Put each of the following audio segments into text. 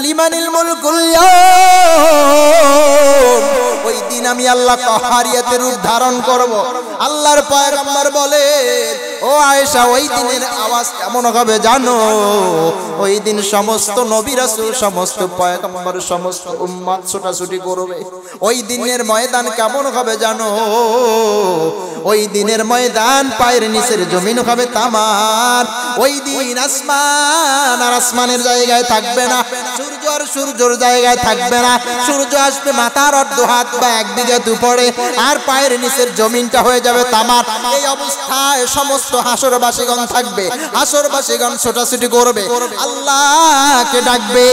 লিমানিল মুলকুল ইয়াউম, ওই দিন আমি আল্লাহ কাহারিয়াতের রূপ ধারণ করব। আল্লাহর পয়গম্বর বলে, ও আয়েশা, ওই দিনের আওয়াজ কেমন হবে জানো? ওই দিন সমস্ত নবী রাসূল, সমস্ত পয়গম্বর, সমস্ত উম্মত ছোটাছুটি করবে। ওই দিনের ময়দান কেমন হবে জানো? ওই দিনের ময়দান পায়ের নিচের জমিন হবে তামার। ওই দিন আসমান আর আসমানের জায়গায় থাকবে না, সূর্য আর সূর্যের জায়গায় থাকবে না। সূর্য আসবে মাথার অর্ধ হাত বা একদিকে দুপুরে, আর পায়ের নিচের জমিনটা হয়ে যাবে তামার। এই অবস্থায় সমস্ত হাসরবাসীগণ থাকবে, হাসরবাসীগণ ছোটাছুটি করবে, আল্লাহকে ডাকবে,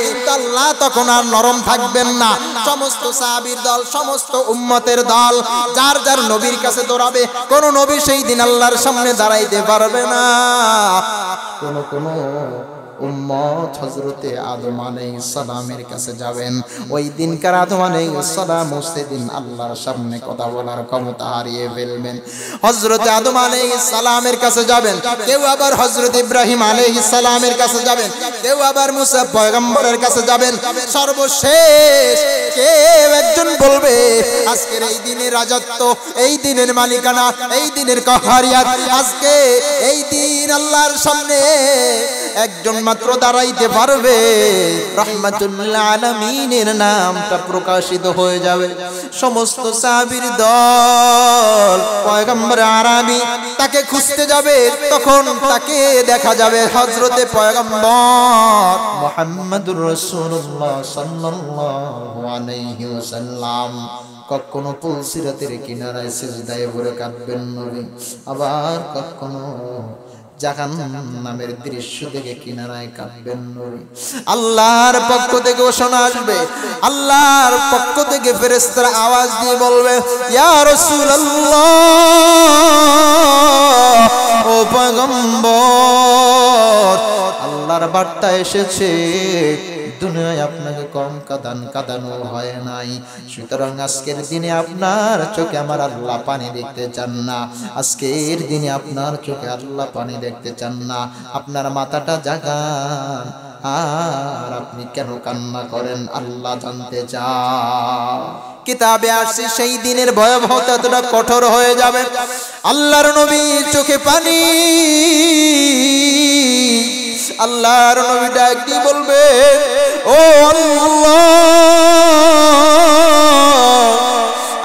কিন্তু আল্লাহ তখন আর নরম থাকবেন না। সমস্ত সাহাবীর দল, সমস্ত উম্মতের দল যার যার নবীর কাছে দৌড়াবে। কোন নবী সেই দিন আল্লাহর সামনে দাঁড়াইতে পারবে না। কোন উম্মত হযরতে আদম আলাইহিস সালামের কাছে যাবেন। ওই দিনকার আদম আলাইহিস সালাম সেদিন আল্লাহর সামনে কথা বলার ক্ষমতা হারিয়ে ফেলবেন। হযরতে আদম আলাইহিস সালামের কাছে যাবেন, কেউ আবার হযরত ইব্রাহিম আলাইহিস সালামের কাছে যাবেন, কেউ আবার মুসা পয়গম্বরের কাছে যাবেন। সর্বশেষ কেউ একজন বলবে, আজকের এই দিনের রাজত্ব, এই দিনের মালিকানা, এই দিনের কাহারিয়াত, আজকে এই দিন আল্লাহর সামনে একজন মাত্র দাঁড়াইতে পারবে। রাহমাতুল আলামিনের নামটা প্রকাশিত হয়ে যাবে। সমস্ত সাহাবীর দল পয়গম্বর আরবি তাকে খুঁজতে যাবে। তখন তাকে দেখা যাবে হযরতে পয়গম্বর মুহাম্মদুর রাসূলুল্লাহ সাল্লাল্লাহু আলাইহি ওয়াসাল্লাম। কখনো পুলসিরাতের কিনারায় সিজদায় পড়ে কাঁদবেন নবী, আবার কখনো জাহান্নামের দৃশ্য দেখে কিনারায় কাঁদবেন নবী। আল্লাহর পক্ষ থেকে ঘোষণা আসবে, আল্লাহর পক্ষ থেকে ফেরেশতারা আওয়াজ দিয়ে বলবে, ইয়া রাসূলুল্লাহ, ও পয়গম্বর, আল্লাহর বার্তা এসেছে। দুনিয়ায় আপনাকে কম কাঁদানো হয় নাই, সুতরাং আজকের দিনে আপনার চোখে আমার আল্লাহ পানি দেখতে চান না। আজকের দিনে আপনার চোখে আল্লাহ পানি দেখতে চান না। আপনার মাথাটা জাগান, আর আপনি কেন কান্না করেন আল্লাহ জানতে চান। কিতাবে আসছে সেই দিনের ভয়াবহতা এতটা কঠোর হয়ে যাবে, আল্লাহর নবীর চোখে পানি। আল্লাহর নবী ডাক দিয়ে বলবে, ও আল্লাহ,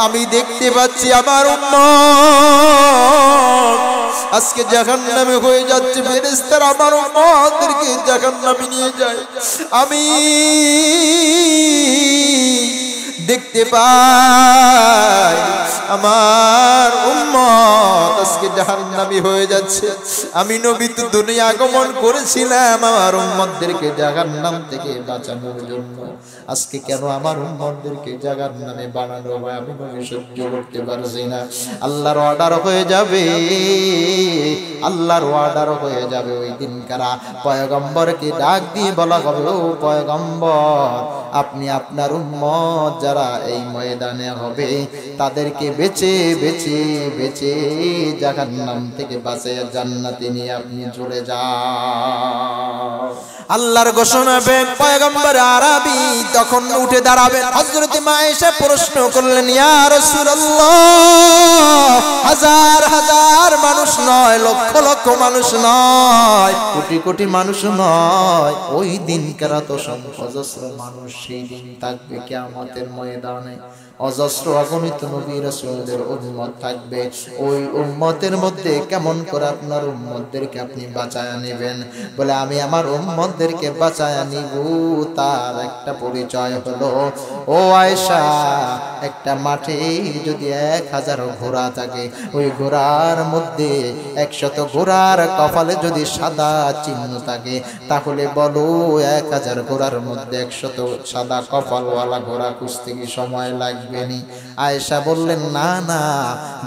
আমি দেখতে পাচ্ছি আমার উম্মত আজকে জাহান্নামে হয়ে যাচ্ছে। ফেরেশতারা আমার উম্মতদেরকে জাহান্নামে নিয়ে যায়। আমি দেখতে পাই আমার উম্মত আজকে জাহান্নামী হয়ে যাচ্ছে। আমি নবী তো দুনিয়া আগমন করেছিলাম আমার উম্মতদেরকে জাহান্নাম থেকে বাঁচানোর জন্য। আজকে কেন আমার উম্মতদেরকে জাহান্নামে বানানো হয়, আমি নবী সহ্য করতে পারছি না। আল্লাহর অর্ডার হয়ে যাবে, আল্লাহর অর্ডার হয়ে যাবে। ওই দিন কারা পয়গম্বরকে ডাক দিয়ে বলা হবে, ও পয়গম্বর, আপনি আপনার উম্মত যারা এই ময়দানে হবে তাদেরকে বেঁচে বেঁচে বেঁচে জাহান্নাম থেকে বাঁচিয়ে জান্নাতে নিয়ে আপনি চলে যান। আল্লাহর ঘোষণা হবে। পয়গম্বর আরবি তখন উঠে দাঁড়াবেন। হযরত আয়েশা প্রশ্ন করলেন, ইয়া রাসূলুল্লাহ, হাজার হাজার মানুষ নয়, লক্ষ লক্ষ মানুষ নয়, কোটি কোটি মানুষ নয়, ওই দিন কারা তো অজস্র মানুষ সেই দিন থাকবে কিয়ামতের ময়দানে। অজস্র অগণিত নবী রাসূলদের উম্মত থাকবে। ওই উম্মতের মধ্যে কেমন করে আপনার উম্মতদেরকে আপনি বাঁচায়া নেবেন? বলে, আমি আমার উম্মতদেরকে বাঁচায়া নিব, তার একটা পরিচয় হলো, ও আয়েশা, একটা মাঠে যদি 1000 ঘোড়া থাকে, ওই ঘোড়ার মধ্যে 100 ঘোড়ার কপালে যদি সাদা চিহ্ন থাকে, তাহলে বলো 1000 ঘোড়ার মধ্যে 100 সাদা কপালওয়ালা ঘোড়া খুঁজতে কি সময় লাগবে? আয়েশা বললেন, না না,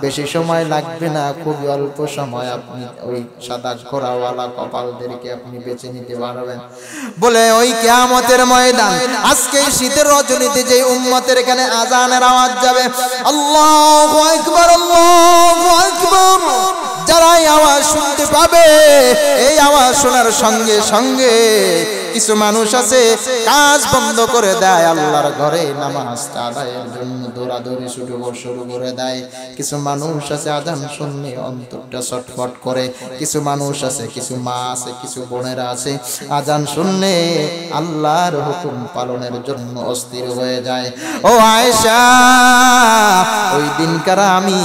বেশি সময় লাগবে না, খুবই অল্প সময় আপনি ওই সাদা ঘোড়াওয়ালা কপালদেরকে আপনি বেছে নিতে পারবেন। বলে, ওই কিয়ামতের ময়দান, আজকে শীতের রজনীতে যে উম্মতের এখানে আজানের আওয়াজ যাবে, আল্লাহু আকবার, আল্লাহু আকবার, যারা এই আওয়াজ শুনতে পাবে, এই আওয়াজ শোনার সঙ্গে সঙ্গে কিছু মানুষ আছে কাজ বন্ধ করে দেয়, আল্লাহর ঘরে নামাজটা আদায়ের জন্য দৌড়াদৌড়ি শুরু করে দেয়। কিছু মানুষ আছে আজান শুনলে অন্তরটা ছটফট করে। কিছু মানুষ আছে, কিছু মা আছে, কিছু বোনেরা আছে, আজান শুনলে আল্লাহর হুকুম পালনের জন্য অস্থির হয়ে যায়। ও আয়েশা, ওই দিনকার আমি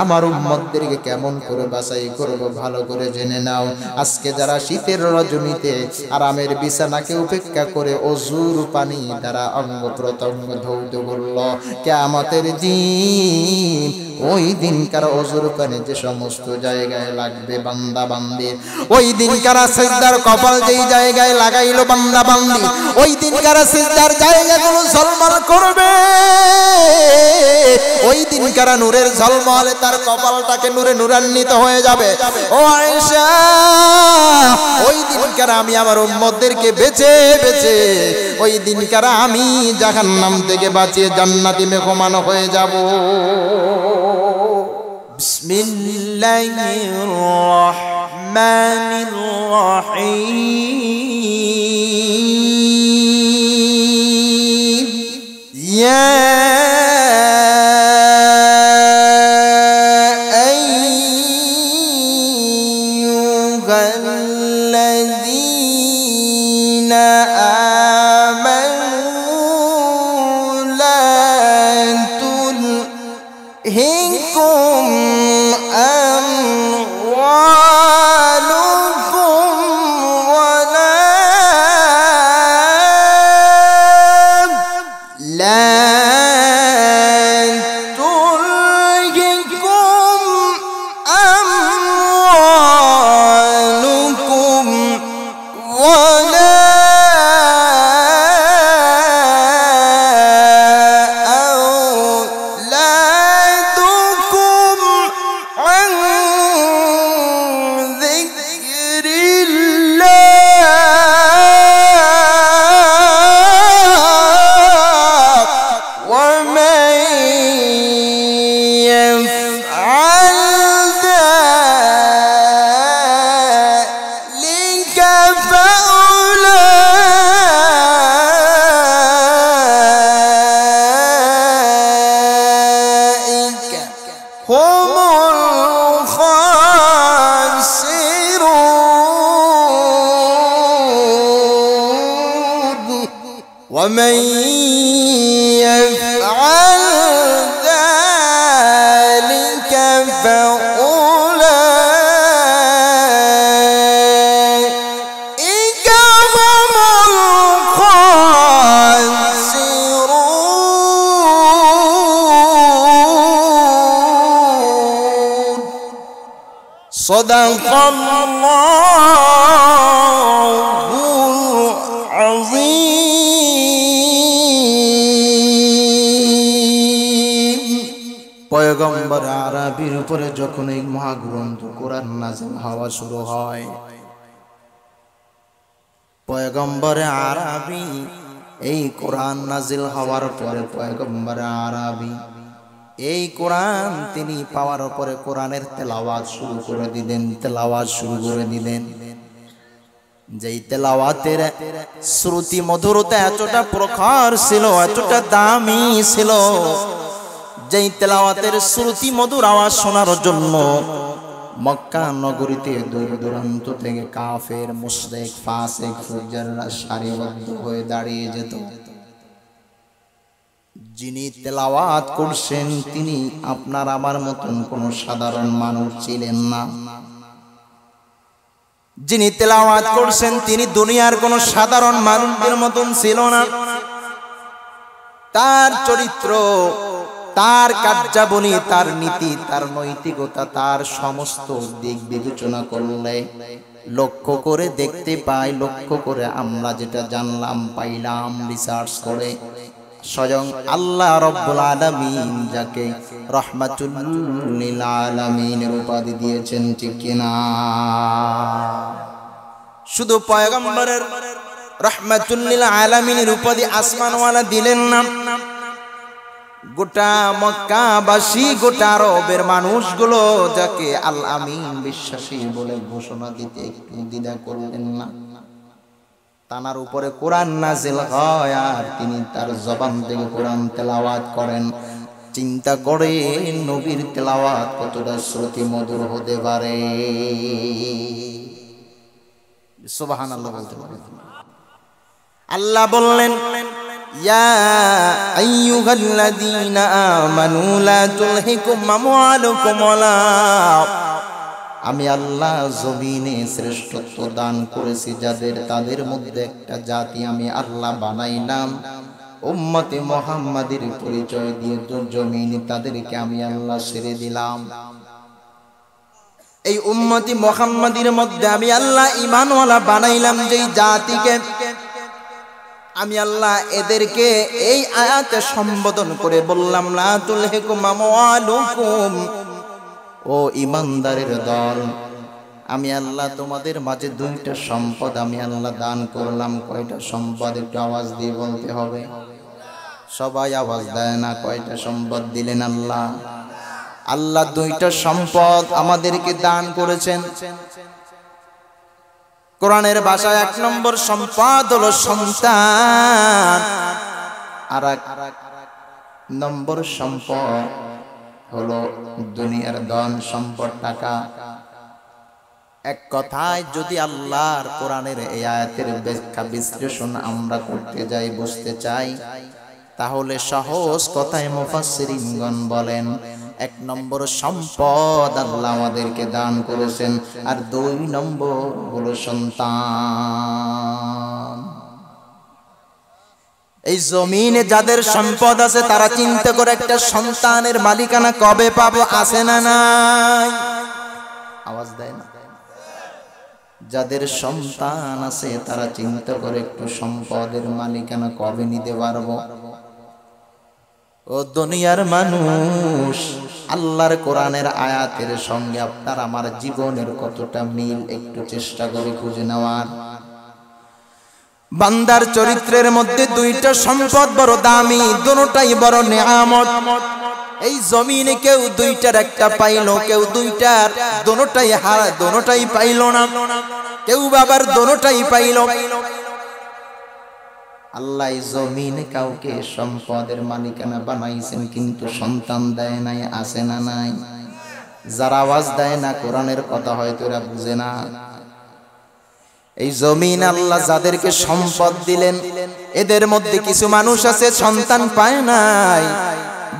আমার উম্মতদেরকে কেমন করে বাছাই করব ভালো করে জেনে নাও। আজকে যারা শীতের রজনীতে আরামের বিছানাকে উপেক্ষা করে অজুর পানি দ্বারা অঙ্গ প্রত্যঙ্গ ধৌত করল, কিয়ামতের দিন ওই দিনকার অজুর পানি যে সমস্ত জায়গায় লাগবে বান্দা বান্দি, ওই দিনকার সিজদার কপাল যেই জায়গায় লাগাইলো বান্দা বান্দি, ওই দিনকার সিজদার জায়গাগুলো ঝলমল করবে। ওই দিনকার নূরের ঝলমলে তার কপালটাকে নূরে নূরান্বিত হয়ে যাবে। ও আয়েশা, ওই দিনকার আমি আমার উম্মতদেরকে বেঁচে বেঁচে ওই দিনকার আমি জাহান্নাম থেকে বাঁচিয়ে জান্নাতি মেহমান হয়ে যাব। বিসমিল্লাহির রহমানির রহিম। ইয়া ومن يفعل ذلك فأولئك هم الخاسرون صدق الله العظيم পয়গম্বর আরবীর উপরে যখন এই মহাগ্রন্থ কোরআন নাযিল হওয়া শুরু হয়, পয়গম্বর আরবী এই কোরআন নাযিল হওয়ার পরে পয়গম্বর আরবী এই কোরআন তিনি পাওয়ার পরে কোরআনের তেলাওয়াত শুরু করে দিলেন। যেই তেলাওয়াতের শ্রুতি মধুরতা এতটা প্রখর ছিল, এতটা দামি ছিল, যেই তেলাওয়াতের শ্রুতি মধুর আওয়াজ শোনার জন্য মক্কা নগরীতে দূর দূরান্ত থেকে কাফের, মুশরিক, ফাসিক, ফুজ্জাররা সারিবদ্ধ হয়ে দাঁড়িয়ে যেত। যিনি তেলাওয়াত করছেন তিনি আপনার আমার মতন কোন সাধারণ মানুষ ছিলেন না। যিনি তেলাওয়াত করছেন তিনি দুনিয়ার কোন সাধারণ মানুষদের মতন ছিল না। তার চরিত্র, তার কার্যাবলী, তার নীতি, তার নৈতিকতা, তার সমস্ত দিক বিবেচনা করলে লক্ষ্য করে দেখতে পাই, লক্ষ্য করে আমরা যেটা জানলাম পাইলাম রিসার্চ করে, স্বয়ং আল্লাহ রাব্বুল আলামিন যাকে রাহমাতুল লিল আলামিনের উপাধি দিয়েছেন, ঠিক কিনা? শুধু পয়গম্বরের রাহমাতুল লিল আলামিনের উপাধি আসমানওয়ালা দিলেন না, গোটা মক্কাবাসী গোটা আরবের মানুষগুলো যাকে আল আমিন বিশ্বাসী বলে ঘোষণা দিতে একটু দ্বিধা করলেন না। তানার উপরে কোরআন নাজিল হয় আর তিনি তার জবান থেকে কোরআন তেলাওয়াত করেন। চিন্তা করে নবীর তেলাওয়াত কতটা শ্রুতি মধুর হতে পারে। সুবহানাল্লাহ বলতে পারেন। আল্লাহ বললেন, ইয়া আইয়ুহাল্লাযীনা আমানু লা তুলহিকুম আমওয়ালুকুম ওয়ালা। আমি আল্লাহ জমিনে শ্রেষ্ঠত্ব দান করেছি যাদের, তাদের মধ্যে একটা জাতি আমি আল্লাহ বানাইলাম। উম্মতে মুহাম্মাদের পরিচয় দিয়ে জমিনে তাদেরকে আমি আল্লাহ ছেড়ে দিলাম। এই উম্মতি মুহাম্মাদের মধ্যে আমি আল্লাহ ঈমানওয়ালা বানাইলাম যেই জাতিকে, আমি আল্লাহ এদেরকে এই আয়াতে সম্বোধন করে বললাম, লা তুলহিকুম আমওয়ালুকুম, ও ঈমানদারের দল, আমি আল্লাহ তোমাদের মাঝে দুইটা সম্পদ আমি আল্লাহ দান করলাম। কয়টা সম্পদ? একটু আওয়াজ দিয়ে বলতে হবে। সবাই আওয়াজ দেয় না। কয়টা সম্পদ দিলেন আল্লাহ? আল্লাহ দুইটা সম্পদ আমাদেরকে দান করেছেন। কোরআনের ভাষায় 1 নম্বর সম্পদ হলো সন্তান, আর 1 নম্বর সম্পদ হলো দুনিয়ার ধন সম্পদ, টাকা। এক কথায় যদি আল্লাহর কোরআনের এই আয়াতের ব্যাখ্যা বিশ্লেষণ আমরা করতে যাই, বুঝতে চাই, তাহলে সহজ কথায় মুফাসসিরিনগণ বলেন 1 নম্বর সম্পদ আল্লাহ আমাদেরকে দান করেছেন, আর 2 নম্বর হলো সন্তান। এই জমিনে যাদের সম্পদ আছে তারা চিন্তা করে একটা সন্তানের মালিকানা কবে পাবো, আছে না নাই? আওয়াজ দেয় না। যাদের সন্তান আছে তারা চিন্তা করে একটু সম্পদের মালিকানা কবে নিতে পারবো। ও দুনিয়ার মানুষ, আল্লাহর কোরআনের আয়াতের সঙ্গে আপনার আমার জীবনের কতটা মিল একটু চেষ্টা করে খুঁজে নেওয়ার। বান্দার চরিত্রের মধ্যে 2টা সম্পদ বড় দামি, দুটোটাই বড় নেয়ামত। এই জমিনে কেউ 2টার একটা পাইলো, কেউ 2টার দুটোটাই দুটোটাই পাইলো না, কেউ বাবার দুটোটাই পাইলো। আল্লাহ জমিনে কাউকে সম্পদের মালিকানা বানাইছেন, কিন্তু সন্তান দেয় নাই, আছে না নাই? যারা আওয়াজ দেয় না কোরআনের কথা হয়তো এরা বুঝে না। এই জমিন আল্লাহ যাদেরকে সম্পদ দিলেন, এদের মধ্যে কিছু মানুষ আছে সন্তান পায় নাই।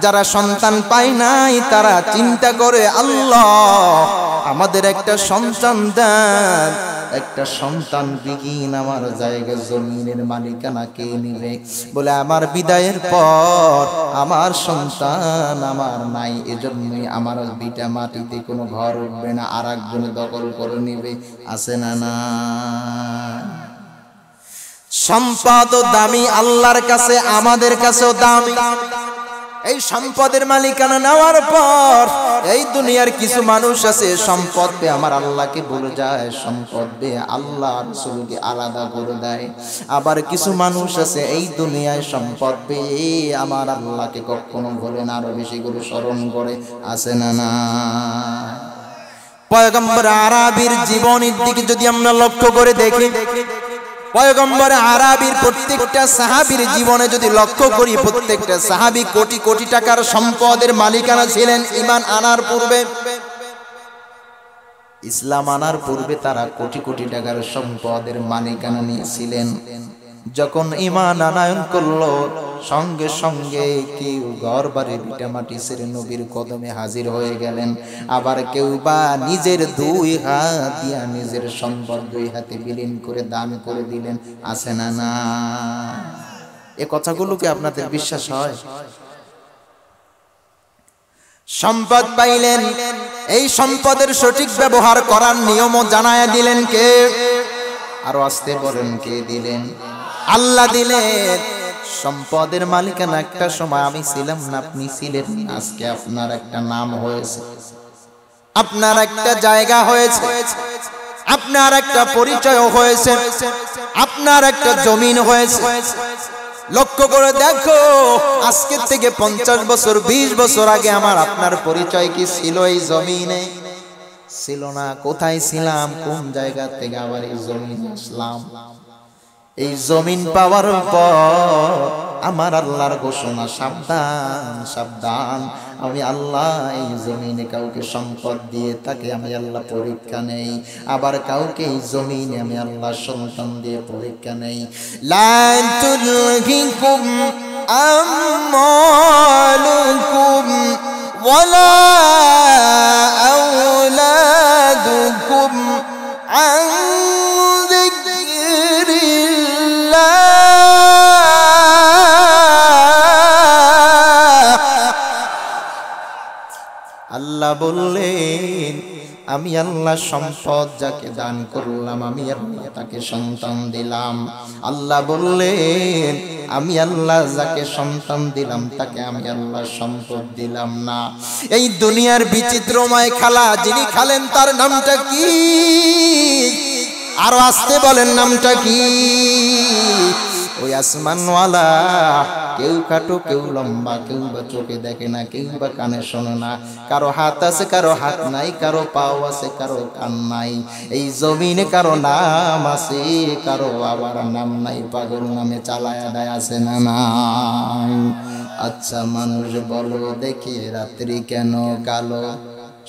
যারা সন্তান পায় নাই তারা চিন্তা করে, আল্লাহ আমাদের একটা সন্তান দেন, একটা সন্তান বিহীন আমার জায়গা জমিনের মালিকানা কে নিবে? বলে আমার বিদায়ের পর আমার সন্তান আমার নাই, এজন্যই আমার বিটা মাটিতে কোনো ঘর উঠবে না, আর একজনে দখল করে নিবে, আছে না না? সম্পদ দামি আল্লাহর কাছে, আমাদের কাছেও দামি। এই সম্পদের মালিকানা নেওয়ার পর এই দুনিয়ার কিছু মানুষ আছে সম্পদ পেয়ে আমার আল্লাহকে ভুলে যায়, সম্পদ পেয়ে আল্লাহ রাসূলকে আলাদা করে দেয়। আবার কিছু মানুষ আছে এই দুনিয়ায় সম্পদ পেয়ে আমার আল্লাহকে কখনো ভোলে না, আরো বেশি করে স্মরণ করে, আছে না না? পয়গম্বর আরবীর জীবনের দিকে যদি আমরা লক্ষ্য করে দেখি, পয়গম্বর আরবীর প্রত্যেকটা সাহাবীর জীবনে যদি লক্ষ্য করি, প্রত্যেকটা সাহাবী কোটি কোটি টাকার সম্পদের মালিকানা ছিলেন। ঈমান আনার পূর্বে, ইসলাম আনার পূর্বে তারা কোটি কোটি টাকার সম্পদের মালিকানা নিয়েছিলেন। যখন ঈমান আনয়ন করলো, সঙ্গে সঙ্গে কেউ ঘর বাড়ি ভিটা মাটি ছেড়ে নবীর কদমে হাজির হয়ে গেলেন। আবার কেউ বা নিজের 2 হাত দিয়া নিজের সম্পদ 2 হাতে বিলীন করে দান করে দিলেন, আছে না না? এ কথাগুলো কি আপনাদের বিশ্বাস হয়? সম্পদ পাইলেন, এই সম্পদের সঠিক ব্যবহার করার নিয়মও জানায়া দিলেন কে? আরো আসতে বলেন, কে দিলেন? আল্লাহ দিলেন। সম্পদের মালিকানা একটা সময় আমি ছিলাম না, আপনি ছিলেন। আজকে আপনার একটা নাম হয়েছে, আপনার একটা জায়গা হয়েছে, আপনার একটা পরিচয় হয়েছে, আপনার একটা জমিন হয়েছে। লক্ষ্য করে দেখো, আজকে থেকে 50 বছর 20 বছর আগে আমার আপনার পরিচয় কি ছিল এই জমিনে? ছিল না। কোথায় ছিলাম? কোন জায়গা থেকে আবার এই জমিনে আসলাম? এই জমিন পাওয়ার পর আমার আল্লাহর ঘোষণা, সাবধান সাবধান, আমি আল্লাহ এই জমিনে কাউকে সম্পদ দিয়ে তাকে আমি আল্লাহ পরীক্ষা নেই, আবার কাউকে এই জমিনে আমি আল্লাহ সন্তান দিয়ে পরীক্ষা নেই। লা তুলহিকুম আমওয়ালুকুম ওয়ালা আওলাদুকুম আন আল্লাহ বললেন, আমি আল্লাহ সম্পদ যাকে দান করলাম আমি আল্লাহ তাকে সন্তান দিলাম। আল্লাহ বললেন, আমি আল্লাহ যাকে সন্তান দিলাম তাকে আমি আল্লাহ সম্পদ দিলাম না। এই দুনিয়ার বিচিত্রময় খেলা যিনি খেলেন তার নামটা কি? আরো আসতে বলেন, নামটা কি? ওই আসমানওয়ালা, কেউ কাটো, কেউ লম্বা, কেউ বা চোখে দেখে না, কেউ বা কানে শোনে না, কারো হাত আছে কারো হাত নাই, কারো পাও আছে কারো কান নাই। এই জমিনে কারো নাম আছে কারো আবার নাম নাই, পাগল নামে চালায়া দেয়, আছে না নাই? আচ্ছা মানুষ বলো দেখি, রাত্রি কেন কালো?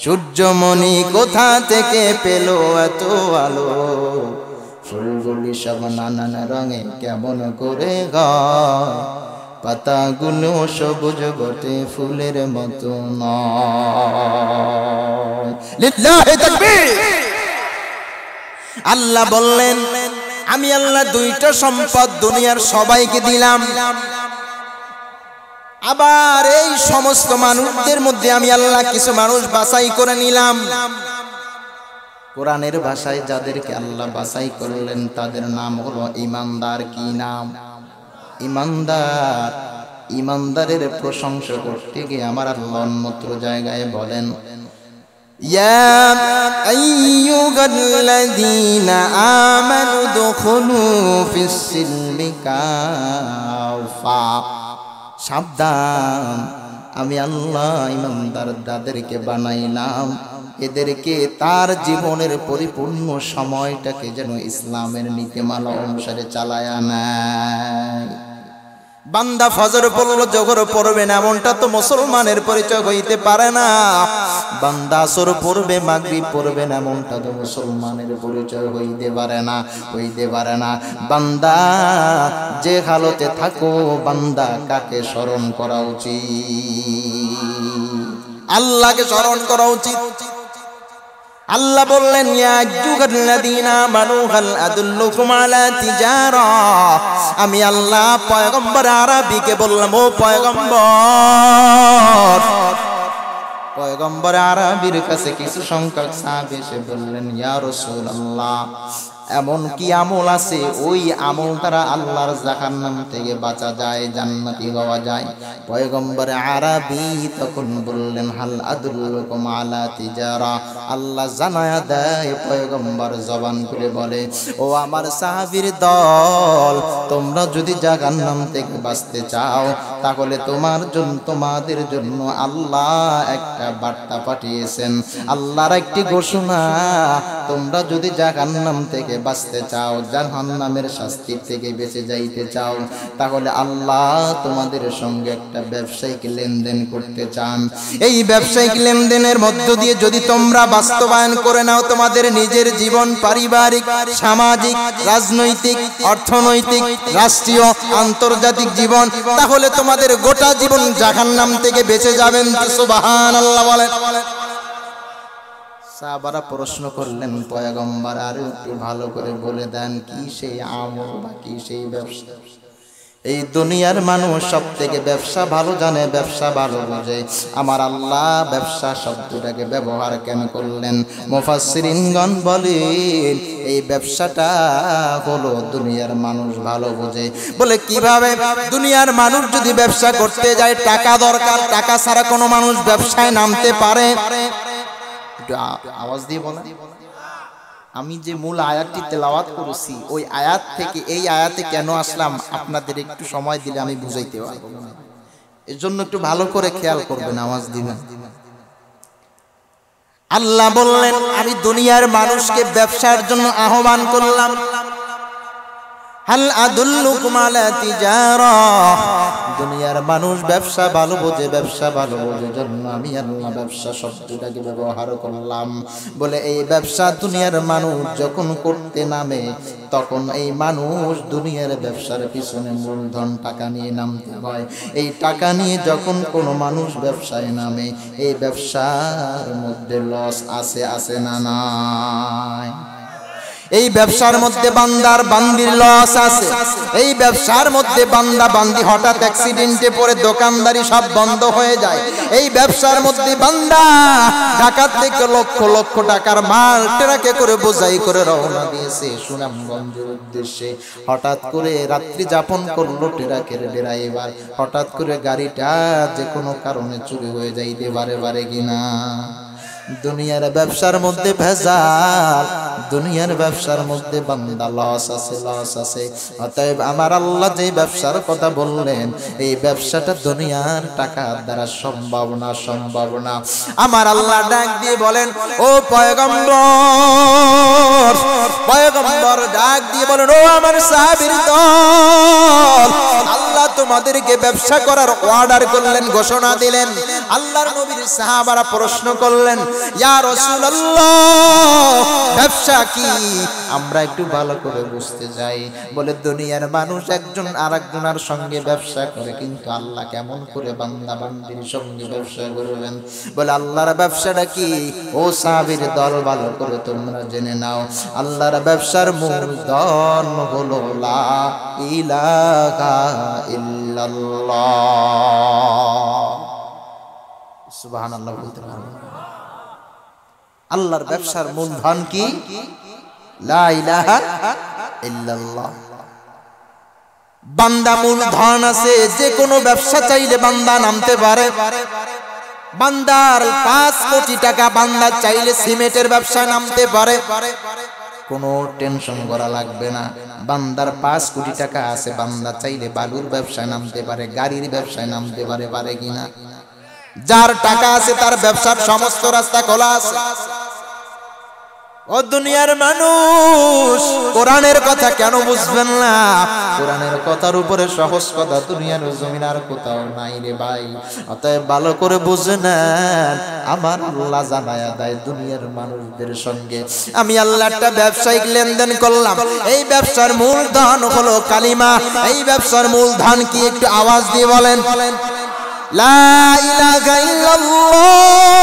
সূর্যমণি কোথা থেকে পেল এত আলো? ফুলগুলি সব নানান রঙে কেমন করে গায়, পাতাগুলো সবুজ বটে ফুলের মতো নয়। লিল্লাহি তাকবীর। আল্লাহ বললেন, আমি আল্লাহ দুইটা সম্পদ দুনিয়ার সবাইকে দিলাম, আবার এই সমস্ত মানুষদের মধ্যে আমি আল্লাহ কিছু মানুষ বাছাই করে নিলাম। কোরআনের ভাষায় যাদেরকে আল্লাহ বাছাই করলেন তাদের নাম হলো ইমানদার। কি নাম? ইমানদার। ইমানদারের প্রশংসা করতে গিয়ে আমার আল্লাহ অন্যত্র জায়গায় বলেন, ইয়া আইয়ুহাল্লাযীনা আমানু দুখুলু ফিস-সিলমি কাফা। সাবধান, আমি আল্লাহ ইমানদার যাদেরকে বানাইলাম এদেরকে তার জীবনের পরিপূর্ণ সময়টাকে যেন ইসলামের নীতিমালা অনুসারে চালায়া নেয়। বান্দা ফজর পড়লো জোহর পড়বে না এমনটা তো মুসলমানের পরিচয় হইতে পারে না। বান্দা আসর পড়বে মাগরিব পড়বে না এমনটা তো মুসলমানের পরিচয় হইতে পারে না, হইতে পারে না। বান্দা যে হালতে থাকো, বান্দা কাকে স্মরণ করা উচিত? আল্লাহকে স্মরণ করা উচিত। আল্লাহ বললেন, ইয়া আইয়ুহাল্লাযীনা আমানু হাল আদুল্লুকুম আলা তিজারা। আমি আল্লাহ পয়গম্বর আরবীকে বললাম, ও পয়গম্বর। পয়গম্বর আরবীর কাছে কিছু সংখ্যক সাহাবী এসে বললেন, ইয়া রাসূলুল্লাহ, এমন কি আমল আছে ওই আমল দ্বারা আল্লাহর জাহান্নাম থেকে বাঁচা যায়, জান্নাতি হওয়া যায়? পয়গম্বর আরবী তখন বললেন, হাল আদুল্লুকুম আলা তিজারা। আল্লাহ জানায়া দেয়, পয়গম্বর জবান খুলে বলে, ও আমার সাহাবীর দল, তোমরা যদি জাহান্নাম থেকে বাঁচতে চাও তাহলে তোমাদের জন্য আল্লাহ একটা বার্তা পাঠিয়েছেন, আল্লাহর একটি ঘোষণা। তোমরা যদি জাহান্নাম থেকে বাঁচতে চাও, জাহান্নামের শাস্তি থেকে বেঁচে যাইতে চাও, তাহলে আল্লাহ তোমাদের সঙ্গে একটা ব্যবসায়িক লেনদেন করতে চান। এই ব্যবসায়িক লেনদেনের মধ্য দিয়ে যদি তোমরা বাস্তবায়ন করে নাও তোমাদের নিজের জীবন, পারিবারিক, সামাজিক, রাজনৈতিক, অর্থনৈতিক, রাষ্ট্রীয়, আন্তর্জাতিক জীবন, তাহলে তোমাদের গোটা জীবন জাহান্নাম থেকে বেঁচে যাবেন। সুবহানাল্লাহ বলেন। সাহাবারা প্রশ্ন করলেন, পয়গম্বর আর একটু ভালো করে বলে দেন, কি সেই আমল বা কি সেই ব্যবসা? এই দুনিয়ার মানুষ সব থেকে ব্যবসা ভালো জানে, ব্যবসা ভালো বোঝে। আমার আল্লাহ ব্যবসা শব্দটাকে ব্যবহার কেন করলেন? মুফাসসিরিনগণ বলেন, এই ব্যবসাটা হলো দুনিয়ার মানুষ ভালো বোঝে। বলে কিভাবে? দুনিয়ার মানুষ যদি ব্যবসা করতে যায় টাকা দরকার, টাকা ছাড়া কোনো মানুষ ব্যবসায় নামতে পারে? আওয়াজ দিয়ে বলেন। আমি যে মূল আয়াতটি তেলাওয়াত করেছি ওই আয়াত থেকে এই আয়াতে কেন আসলাম আপনাদের একটু সময় দিলে আমি বুঝাইতে পারবো। এর জন্য একটু ভালো করে খেয়াল করবেন, আওয়াজ দিবেন। আল্লাহ বললেন আমি দুনিয়ার মানুষকে ব্যবসার জন্য আহ্বান করলাম। হাল আদুল্লুকুম আলা তিজারা, দুনিয়ার মানুষ ব্যবসা ভালো বোঝে, ব্যবসা ভালো বোঝে জন্য আমি আল্লাহ ব্যবসা শব্দটাকে ব্যবহার করলাম। বলে এই ব্যবসা দুনিয়ার মানুষ যখন করতে নামে তখন এই মানুষ দুনিয়ার ব্যবসার পিছনে মূলধন টাকা নিয়ে নামতে হয়। এই টাকা নিয়ে যখন কোনো মানুষ ব্যবসায় নামে এই ব্যবসার মধ্যে লস আছে না নাই? এই ব্যবসার মধ্যে বান্দার বান্দির লস আছে। এই ব্যবসার মধ্যে বান্দা বান্দি হঠাৎ অ্যাক্সিডেন্টে পড়ে দোকানদারি সব বন্ধ হয়ে যায়। এই ব্যবসার মধ্যে বান্দা ঢাকা থেকে লক্ষ লক্ষ টাকার মাল ট্রাকে করে বোঝাই করে রওনা দিয়েছে সুনামগঞ্জের উদ্দেশ্যে। হঠাৎ করে রাত্রি যাপন করলো ট্রাকের ড্রাইভার, হঠাৎ করে গাড়িটা যে কোনো কারণে চুরি হয়ে যাইতে পারে কিনা? দুনিয়ার ব্যবসার মধ্যে ভেজাল, দুনিয়ার ব্যবসার মধ্যে বান্দা লস আছে। অতএব আমার আল্লাহ যে ব্যবসার কথা বললেন এই ব্যবসাটা দুনিয়ার টাকার দ্বারা সম্ভব না। আমার আল্লাহ ডাক দিয়ে বলেন ও পয়গম্বর ডাক দিয়ে বলেন ও আমার সাহাবীর দল, আল্লাহ তোমাদেরকে ব্যবসা করার অর্ডার করলেন, ঘোষণা দিলেন। আল্লাহর নবীর সাহাবারা প্রশ্ন করলেন ইয়া রাসূলুল্লাহ ব্যবসা কি? আমরা একটু ভালো করে বুঝতে যাই। বলে দুনিয়ার মানুষ একজন আরেকজনের সঙ্গে ব্যবসা করে, কিন্তু আল্লাহ কেমন করে বান্দা বান্দির সঙ্গে ব্যবসা করবেন? বলে আল্লাহর ব্যবসাটা কি? ও সাহাবীর দল ভালো করে তোমরা জেনে নাও, আল্লাহর ব্যবসার মূলধন হলো লা ইলাহা ইল্লাল্লাহ। সুবহানাল্লাহ বলতে পারবেন? আল্লাহর ব্যবসার মূলধন কি? লা ইলাহা ইল্লাল্লাহ। বান্দা মূলধন আছে, যে কোনো ব্যবসা চাইলে বান্দা নামতে পারে। বান্দার 5 কোটি টাকা, বান্দা চাইলে সিমেন্টের ব্যবসায় নামতে পারে, কোনো টেনশন করা লাগবে না। বান্দার 5 কোটি টাকা আছে, বান্দা চাইলে বালুর ব্যবসায় নামতে পারে, গাড়ির ব্যবসায় নামতে পারে কিনা? যার টাকা আছে তার ব্যবসার সমস্ত রাস্তা খোলা আছে। ও দুনিয়ার মানুষ, কোরআনের কথা কেন বুঝবেন না? কোরআনের কথার উপরে সহজ কথা দুনিয়ার জমিন আর কোথাও নাই রে ভাই। অতএব ভালো করে বুঝে নেন, আমার আল্লাহ জানায়া দেয় দুনিয়ার মানুষদের সঙ্গে আমি আল্লাহ একটা ব্যবসায়িক লেনদেন করলাম। এই ব্যবসার মূলধন হলো কালিমা। এই ব্যবসার মূলধন কি? একটু আওয়াজ দিয়ে বলেন লা ইলাহা ইল্লাল্লাহ।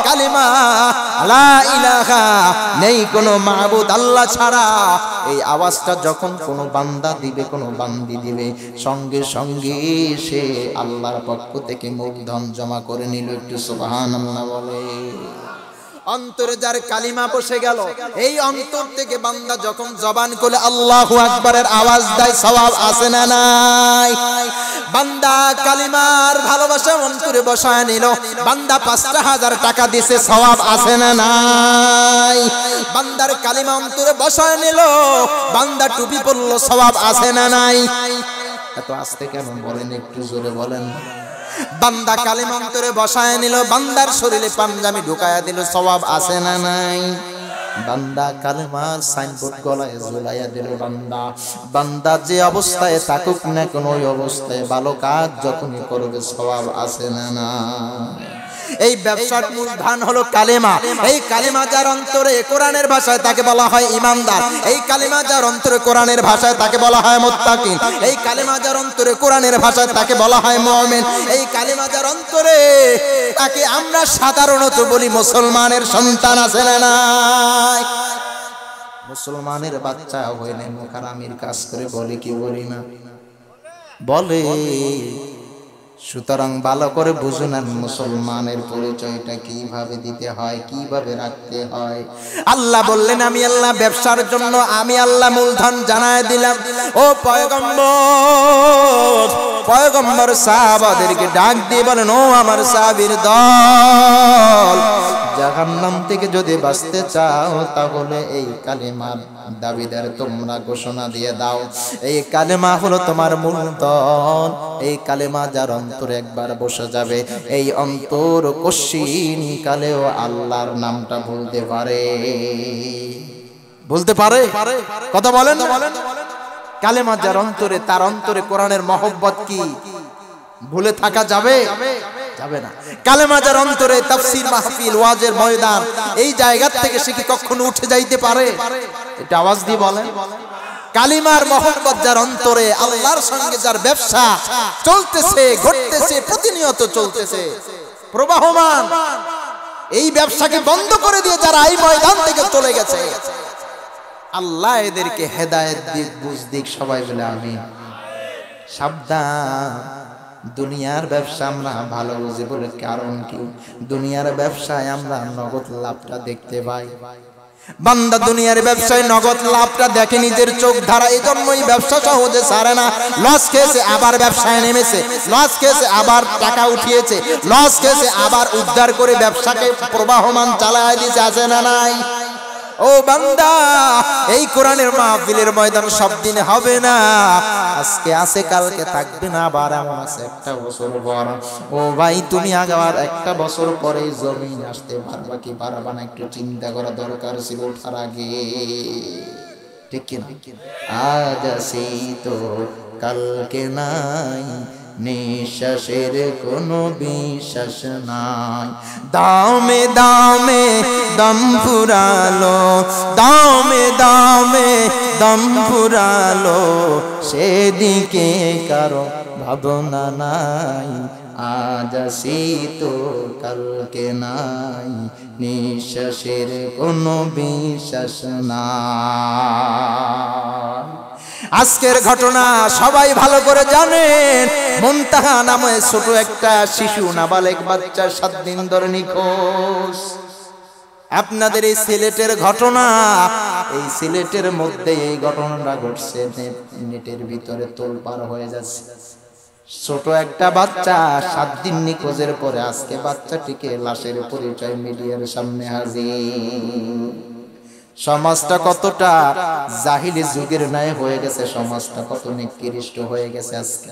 কালিমা লা ইলাহা, নেই কোনো মাবুদ আল্লাহ ছাড়া। এই আওয়াজটা যখন কোনো বান্দা দিবে, কোনো বান্দি দিবে, সঙ্গে সঙ্গে সে আল্লাহর পক্ষ থেকে মূলধন জমা করে নিল। একটু সুবহানাল্লাহ বলে। অন্তরে যার কালিমা বসে গেল, এই অন্তর থেকে বান্দা যখন জবান করে আল্লাহু আকবারের আওয়াজ দেয়, সওয়াব আছে না নাই? বান্দা কালিমার ভালোবাসা অন্তরে বসায় নিল, বান্দা 5,000 টাকা দিছে, সওয়াব আছে না নাই? বান্দার কালিমা অন্তরে বসায় নিল, বান্দা টুপি পরলো, সওয়াব আছে না নাই? এত আস্তে কেন বলেন? একটু জোরে বলেন। বান্দা কালিমা অন্তরে বসায় নিল, বান্দার শরীরে পাঞ্জাবি ঢুকায়া দিল, সওয়াব আছে না নাই? বান্দা কালেমার সাইনবোর্ড গলায় ঝুলাইয়া দিল, বান্দা যে অবস্থায় থাকুক না কোন ওই অবস্থায় ভালো কাজ যখনই করবে সওয়াব আছে না না? এই ব্যবসার মূলধন হলো কালেমা। এই কালেমা যার অন্তরে কোরআনের ভাষায় তাকে বলা হয় ইমানদার। এই কালেমা যার অন্তরে কোরআনের ভাষায় তাকে বলা হয় মুত্তাকিন। এই কালেমা যার অন্তরে কোরআনের ভাষায় তাকে বলা হয় মুমিন। এই কালেমা যার অন্তরে তাকে আমরা সাধারণত বলি মুসলমানের সন্তান আছে না নাই? মুসলমানের বাচ্চা হইলে মুখারামির কাজ করে বলে কি বলি না? বলে। সুতরাং ভালো করে বুঝুন মুসলমানের পরিচয়টা কিভাবে দিতে হয়, কিভাবে রাখতে হয়। আল্লাহ বললেন আমি আল্লাহ ব্যবসার জন্য আমি আল্লাহ মূলধন জানায় দিলাম। ও পয়গম্বর সাহাবাদেরকে ডাক দিয়ে বলেন ও আমার সাহাবীর দল, জাহান্নাম থেকে যদি বাঁচতে চাও তাহলে এই কালেমার দাবিদার তোমরা ঘোষণা দিয়ে দাও। এই কালেমা হলো তোমার মূলধন। এই কালেমা যার অন্তরে একবার বসে যাবে, এই অন্তর কশিন কালেও আল্লাহর নামটা বলতে পারে। বলতে পারে? কথা বলেন। কালেমা যার অন্তরে, তার অন্তরে কোরআনের মহব্বত কি ভুলে থাকা যাবে? যাবে না। কালেমা যার অন্তরে, তাফসীর মাহফিল, ওয়াজের ময়দান, এই জায়গা থেকে সে কি কখনো উঠে যাইতে পারে? এটা আওয়াজ দিয়ে বলেন। কালিমার মহব্বত যার অন্তরে, আল্লাহর সঙ্গে যার ব্যবসা চলতেছে, ঘটতেছে, প্রতিনিয়ত চলতেছে, প্রবাহমান, এই ব্যবসাকে বন্ধ করে দিয়ে যারা এই ময়দান থেকে চলে গেছে, আল্লাহ এদেরকে হেদায়েত দিক, বুঝ দিক। সবাই বলে আমিন। সাবধান, দুনিয়ার ব্যবসা আমরা ভালো বুঝি বলে কারণ কি? দুনিয়ার ব্যবসায় আমরা নগদ লাভটা দেখতে পাই। বান্দা দুনিয়ার ব্যবসায় নগদ লাভটা দেখে নিজের চোখ ধারা, এই জন্যই ব্যবসা সহজে ছাড়ে না। লস খেয়েছে আবার ব্যবসায় নেমেছে, লস খেয়েছে আবার টাকা উঠিয়েছে, লস খেয়েছে আবার উদ্ধার করে ব্যবসাকে প্রবাহমান চালায় দিয়েছে। আছে না নাই? ও বান্দা, এই কোরআনের মাহফিলের ময়দান সব দিনে হবে না। আজকে আছে, কালকে থাকবে না, আবার এমন আছে একটা বছর পর। ও ভাই, তুমি আগার একটা বছর পরে জমিন আসতে পারবা কি পারবা না একটু চিন্তা করা দরকার ছিল ওঠার আগে। ঠিক কিনা? আজ আছি তো কালকে নাই, নিঃশ্বাসের কোনো বিশ্বাস নাই। দামে দামে দম ফুরালো, দামে দামে দম ফুরালো, সেদিকে কারো ভাবনা নাই। আজ আছি তো কালকে নাই, নিঃশ্বাসের কোনো বিশ্বাস নাই। আজকের ঘটনা সবাই ভালো করে জানেন। মুনতাহা নামে ছোট একটা শিশু, নাবালেগ বাচ্চা, 7 দিন ধরে নিখোঁজ। আপনাদের এই সিলেটের ঘটনা, এই সিলেটের মধ্যে এই ঘটনাটা ঘটছে, নেটের ভিতরে তোলপাড় হয়ে যাচ্ছে। ছোট একটা বাচ্চা 7 দিন নিখোঁজের পরে আজকে বাচ্চাটিকে লাশের পরিচয় মিডিয়ার সামনে হাজির। সমাজটা কতটা জাহিলি যুগের ন্যায় হয়ে গেছে, সমাজটা কত নিকৃষ্ট হয়ে গেছে আজকে।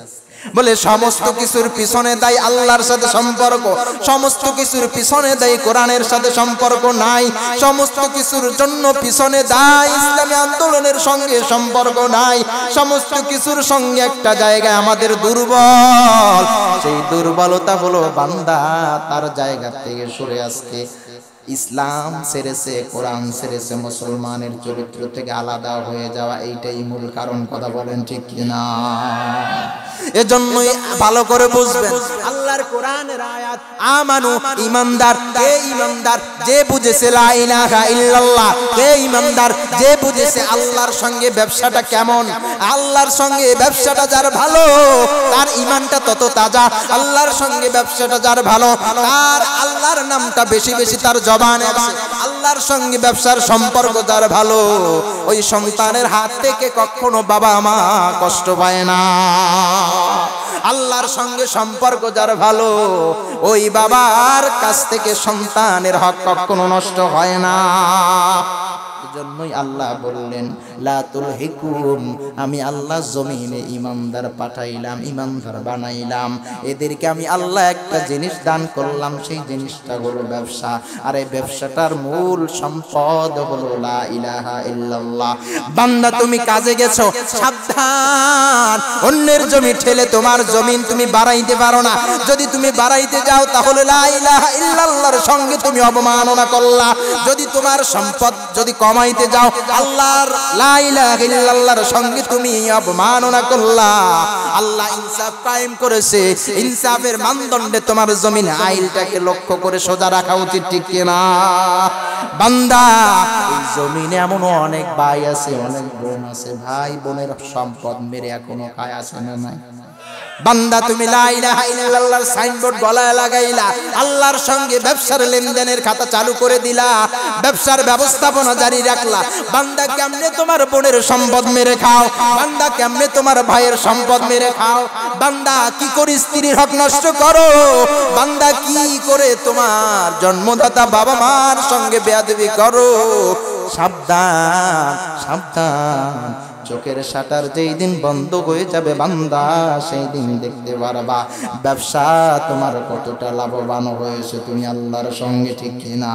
বলে সমস্ত কিছুর পিছনে দায়ী আল্লাহর সাথে সম্পর্ক, সমস্ত কিছুর পিছনে দায়ী কোরআনের সাথে সম্পর্ক নাই, সমস্ত কিছুর জন্য পিছনে দায়ী ইসলামী আন্দোলনের সঙ্গে সম্পর্ক নাই, সমস্ত কিছুর সঙ্গে একটা জায়গায় আমাদের দুর্বল। সেই দুর্বলতা হলো বান্দা তার জায়গা থেকে সরে আসছে, ইসলাম ছেড়েছে, কোরআন ছেড়েছে, মুসলমানের চরিত্র থেকে আলাদা হয়ে যাওয়া, এইটাই মূল কারণ। কথা বলেন ঠিক কিনা? এজন্যই ভালো করে বুঝবেন আল্লাহর কোরআনের আয়াত, আমানু, ঈমানদার। কে ঈমানদার? যে বুঝেছে লা ইলাহা ইল্লাল্লাহ। কে ঈমানদার? যে বুঝেছে আল্লাহর সঙ্গে ব্যবসাটা কেমন। আল্লাহর সঙ্গে ব্যবসাটা যার ভালো, তার ঈমানটা তত তাজা। আল্লাহর সঙ্গে ব্যবসাটা যার ভালো, তার আল্লাহর নামটা বেশি বেশি তার জবানে আছে। আল্লাহর সঙ্গে ব্যবসার সম্পর্ক যার ভালো, ওই সন্তানের হাত থেকে কখনো বাবা মা কষ্ট পায় না। আল্লাহর সঙ্গে সম্পর্ক যার ভালো, ওই বাবার কাছ থেকে সন্তানের হক কখনো নষ্ট হয় না। জন্যই আল্লাহ বললেন লা তুলহিকুম, আমি আল্লাহ জমিনে ইমানদার পাঠাইলাম, ইমানদার বানাইলাম। এদেরকে আমি আল্লাহ একটা জিনিস দান করলাম, সেই জিনিসটা হলো ব্যবসা। আর এই ব্যবসাটার মূল সম্পদ হলো লা ইলাহা ইল্লাল্লাহ। বান্দা তুমি কাজে গেছো, সাবধান, অন্যের জমি ঠেলে তোমার জমিন তুমি বাড়াইতে পারো না। যদি তুমি বাড়াইতে যাও তাহলে লা ইলাহা ইল্লাল্লাহর সঙ্গে তুমি অবমাননা করলা। যদি তোমার সম্পদ যদি কমাইতে যাও, আল্লাহর লা ইলাহা ইল্লাল্লাহর সঙ্গে তুমি অবমাননা করলা। আল্লাহ ইনসাফ কায়েম করেছে, ইনসাফের মানদণ্ডে তোমার জমিন আইলটাকে লক্ষ্য করে সোজা রাখা উচিত, ঠিক কিনা? বান্দা, এই জমিনে এমন অনেক ভাই আছে, অনেক বোন আছে, ভাই বোনের সম্পদ মেরে এখনো খায় আছে না নাই? বান্দা তুমি লা ইলাহা ইল্লাল্লাহর সাইনবোর্ড গলায় লাগাইলা, আল্লাহর সঙ্গে ব্যবসার লেনদেনের খাতা চালু করে দিলা, ব্যবসার ব্যবস্থাপনা জারি রাখলা। বান্দা কেমনে তোমার বোনের সম্পদ মেরে খাও, বান্দা কেমনে তোমার ভাইয়ের সম্পদ মেরে খাও, বান্দা কি করে স্ত্রীর হক নষ্ট করো, বান্দা কি করে তোমার জন্মদাতা বাবা মার সঙ্গে বেয়াদবি করো। সাবধান সাবধান, চোখের শাটার যেই দিন বন্ধ হয়ে যাবে বান্দা, সেই দিন দেখতে পারবা ব্যবসা তোমার কতটা লাভবান হয়েছে তুমি আল্লাহর সঙ্গে, ঠিক কিনা?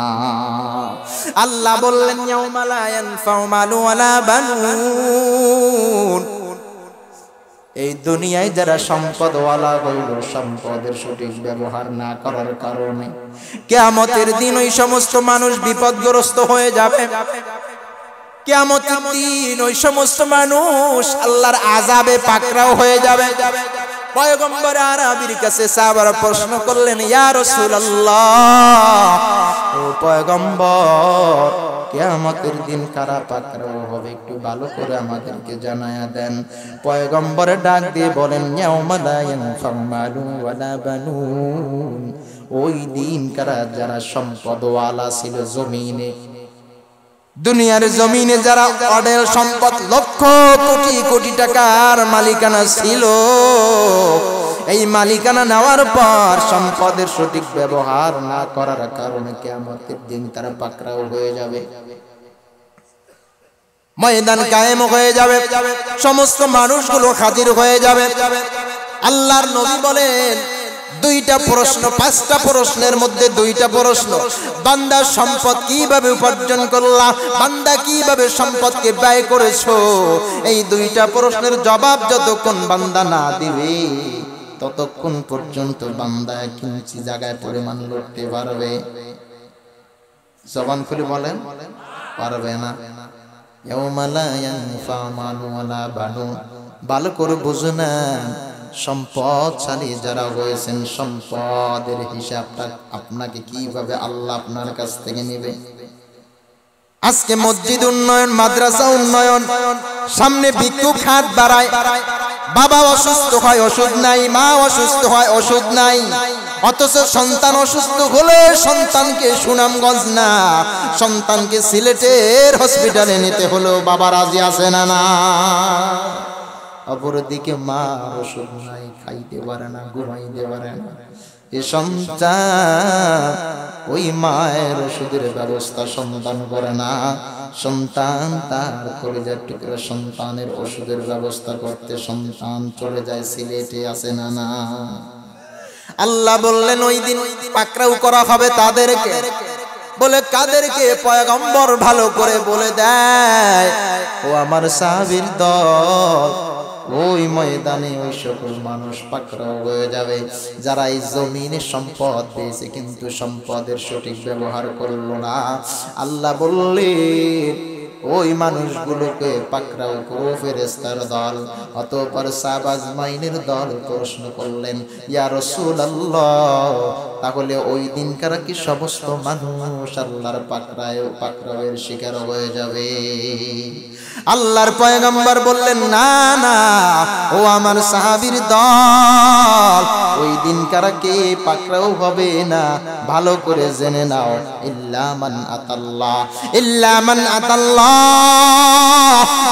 আল্লাহ বললেন ইয়াউমা লা ইয়ানফাউ মালুন ওয়ালা বানুন। এই দুনিয়ায় যারা সম্পদওয়ালা হইল, সম্পদের সঠিক ব্যবহার না করার কারণে কিয়ামতের দিন ওই সমস্ত মানুষ বিপদগ্রস্ত হয়ে যাবে। কিয়ামতের দিন ওই সমস্ত মানুষ আল্লাহর আযাবে পাকড়াও হয়ে যাবে। পয়গম্বর আরবীর কাছে সাহাবারা প্রশ্ন করলেন, ইয়া রাসূলুল্লাহ, ও পয়গম্বর, কিয়ামতের দিন কারা পাকড়াও হবে একটু ভালো করে আমাদেরকে জানায়া দেন। পয়গম্বর ডাক দিয়ে বলেন, ইয়াউমা লা ইয়ানফাউ মালুন ওয়ালা বানুন। ওই দিন কারা যারা সম্পদওয়ালা ছিল জমিনে, দুনিয়ার জমিনে যারা অঢেল সম্পদ লক্ষ কোটি কোটি টাকার মালিকানা ছিল, এই মালিকানা নেওয়ার পর সম্পদের সঠিক ব্যবহার না করার কারণে কিয়ামতের দিন তারা পাকড়াও হয়ে যাবে। ময়দান কায়েম হয়ে যাবে, সমস্ত মানুষগুলো হাজির হয়ে যাবে। আল্লাহর নবী বলেন দুইটা প্রশ্ন, পাঁচটা প্রশ্নের মধ্যে দুইটা প্রশ্ন, বান্দা সম্পদ কিভাবে উপার্জন করলা, বান্দা কিভাবে সম্পদকে ব্যয় করেছো, এই দুইটা প্রশ্নের জবাব যতক্ষণ বান্দা না দিবে ততক্ষণ পর্যন্ত বান্দা এক ইঞ্চি জায়গায় পরিমাণ লড়তে পারবে। জবান খুলে বলেন, পারবে না। ইয়াউমা লা ইয়ানফাউ মালুন ওয়ালা বানুন। ভালো করে বুঝুন না, সম্পদশালী যারা হয়েছেন সম্পদের হিসাবটা আপনাকে কিভাবে আল্লাহ আপনার কাছ থেকে নেবে। আজকে মসজিদ উন্নয়ন, মাদ্রাসা উন্নয়ন, সামনে ভিক্ষুক হাত বাড়ায়, বাবা অসুস্থ হয় ওষুধ নাই, মা অসুস্থ হয় ওষুধ নাই, অথচ সন্তান অসুস্থ হলে সন্তানকে সুনামগঞ্জ না, সন্তানকে সিলেটের হসপিটালে নিতে হলো বাবা রাজি আছে না না। অপরদিকে মা ওষুধ নাই, খাইতে পারে না, ঘুমাইতে পারে না, এ সন্তান ওই মায়ের ওষুধের ব্যবস্থা সন্তান করে না, সন্তান তার কলিজার টুকরা সন্তানের ওষুধের ব্যবস্থা করতে সন্তান চলে যায় সিলেটে, আছে না না। আল্লাহ বললেন ওই দিন পাকড়াও করা হবে তাদেরকে। বলে কাদেরকে? পয়গম্বর ভালো করে বলে দেয়, ও আমার সাহাবীর দল, ওই ময়দানে ওই সকল মানুষ পাকড়াও হয়ে যাবে যারা এই জমিনে সম্পদ পেয়েছে কিন্তু সম্পদের সঠিক ব্যবহার করলো না। আল্লাহ বললেন ওই মানুষগুলোকে পাকড়াও করো ফেরেশতার দল। অতঃপর সাহাবা আজমাইনের দল প্রশ্ন করলেন, ইয়া রাসূলুল্লাহ, তাহলে ওই দিনকার কি সমস্ত মানুষ আল্লাহর পাকড়াওয়ের শিকার হয়ে যাবে? আল্লাহর পয়গম্বর বললেন, না না, ও আমার সাহাবীর দল, ওই দিনকার কে পাকড়াও হবে না, ভালো করে জেনে নাও। ইল্লা মান আতাল্লাহ, ইল্লা মান আতাল্লাহ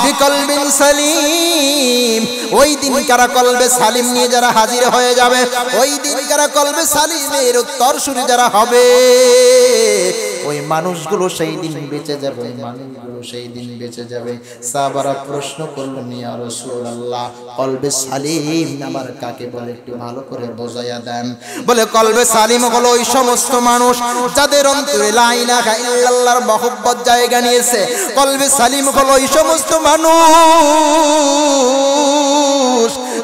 বিকলবিন সালিম। ওই দিনকার কলবে সালিম নিয়ে যারা হাজির হয়ে যাবে, ওই দিনকার কলবে সালিমের উত্তরসূরি যারা হবে, ওই মানুষগুলো সেই দিন বেঁচে যাবে, ওই মানুষগুলো সেই দিন বেঁচে যাবে। সাহাবারা প্রশ্ন করলেন, ইয়া রাসূলুল্লাহ, কলবে সালিম আবার কাকে বলে একটু ভালো করে বোঝাইয়া দেন। বলে কলবে সালিম হলো ওই সমস্ত মানুষ যাদের অন্তরে লা ইলাহা ইল্লাল্লাহর মহব্বত জায়গা নিয়েছে। কলবে সালিম হলো ওই সমস্ত মানুষ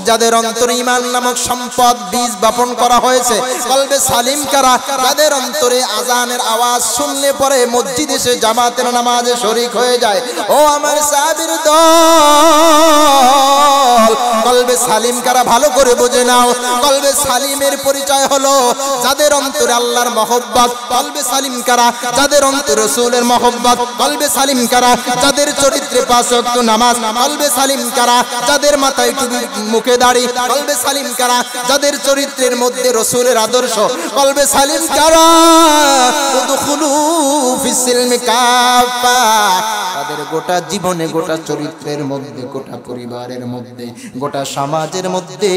যাদের অন্তরে ঈমান নামক সম্পদ বীজ বপন করা হয়েছে। কলবে সালিম কারা? যাদের অন্তরে আজানের আওয়াজ শুনলে পরে মসজিদ এসে জামাতের নামাজে শরীক হয়ে যায়। ও আমার সাহাবীর দল, কলবে সালিম কারা ভালো করে বুঝে নাও। কলবে সালিমের পরিচয় হলো যাদের অন্তরে আল্লাহর মহব্বত। কলবে সালিম কারা? যাদের অন্তরে রাসূলের মহব্বত। কলবে সালিম কারা? যাদের চরিত্রে 5 ওয়াক্ত নামাজ। কলবে সালিম কারা? যাদের মাথায় টুপি, মুখে দাড়ি। কলবে সালিম কারা? যাদের চরিত্রের মধ্যে রাসূলের আদর্শ। কলবে সালিম কারা? উদখুলু ফিস সিলমি কাফা। তাদের গোটা জীবনে, গোটা চরিত্রের মধ্যে, গোটা পরিবারের মধ্যে, গোটা সমাজের মধ্যে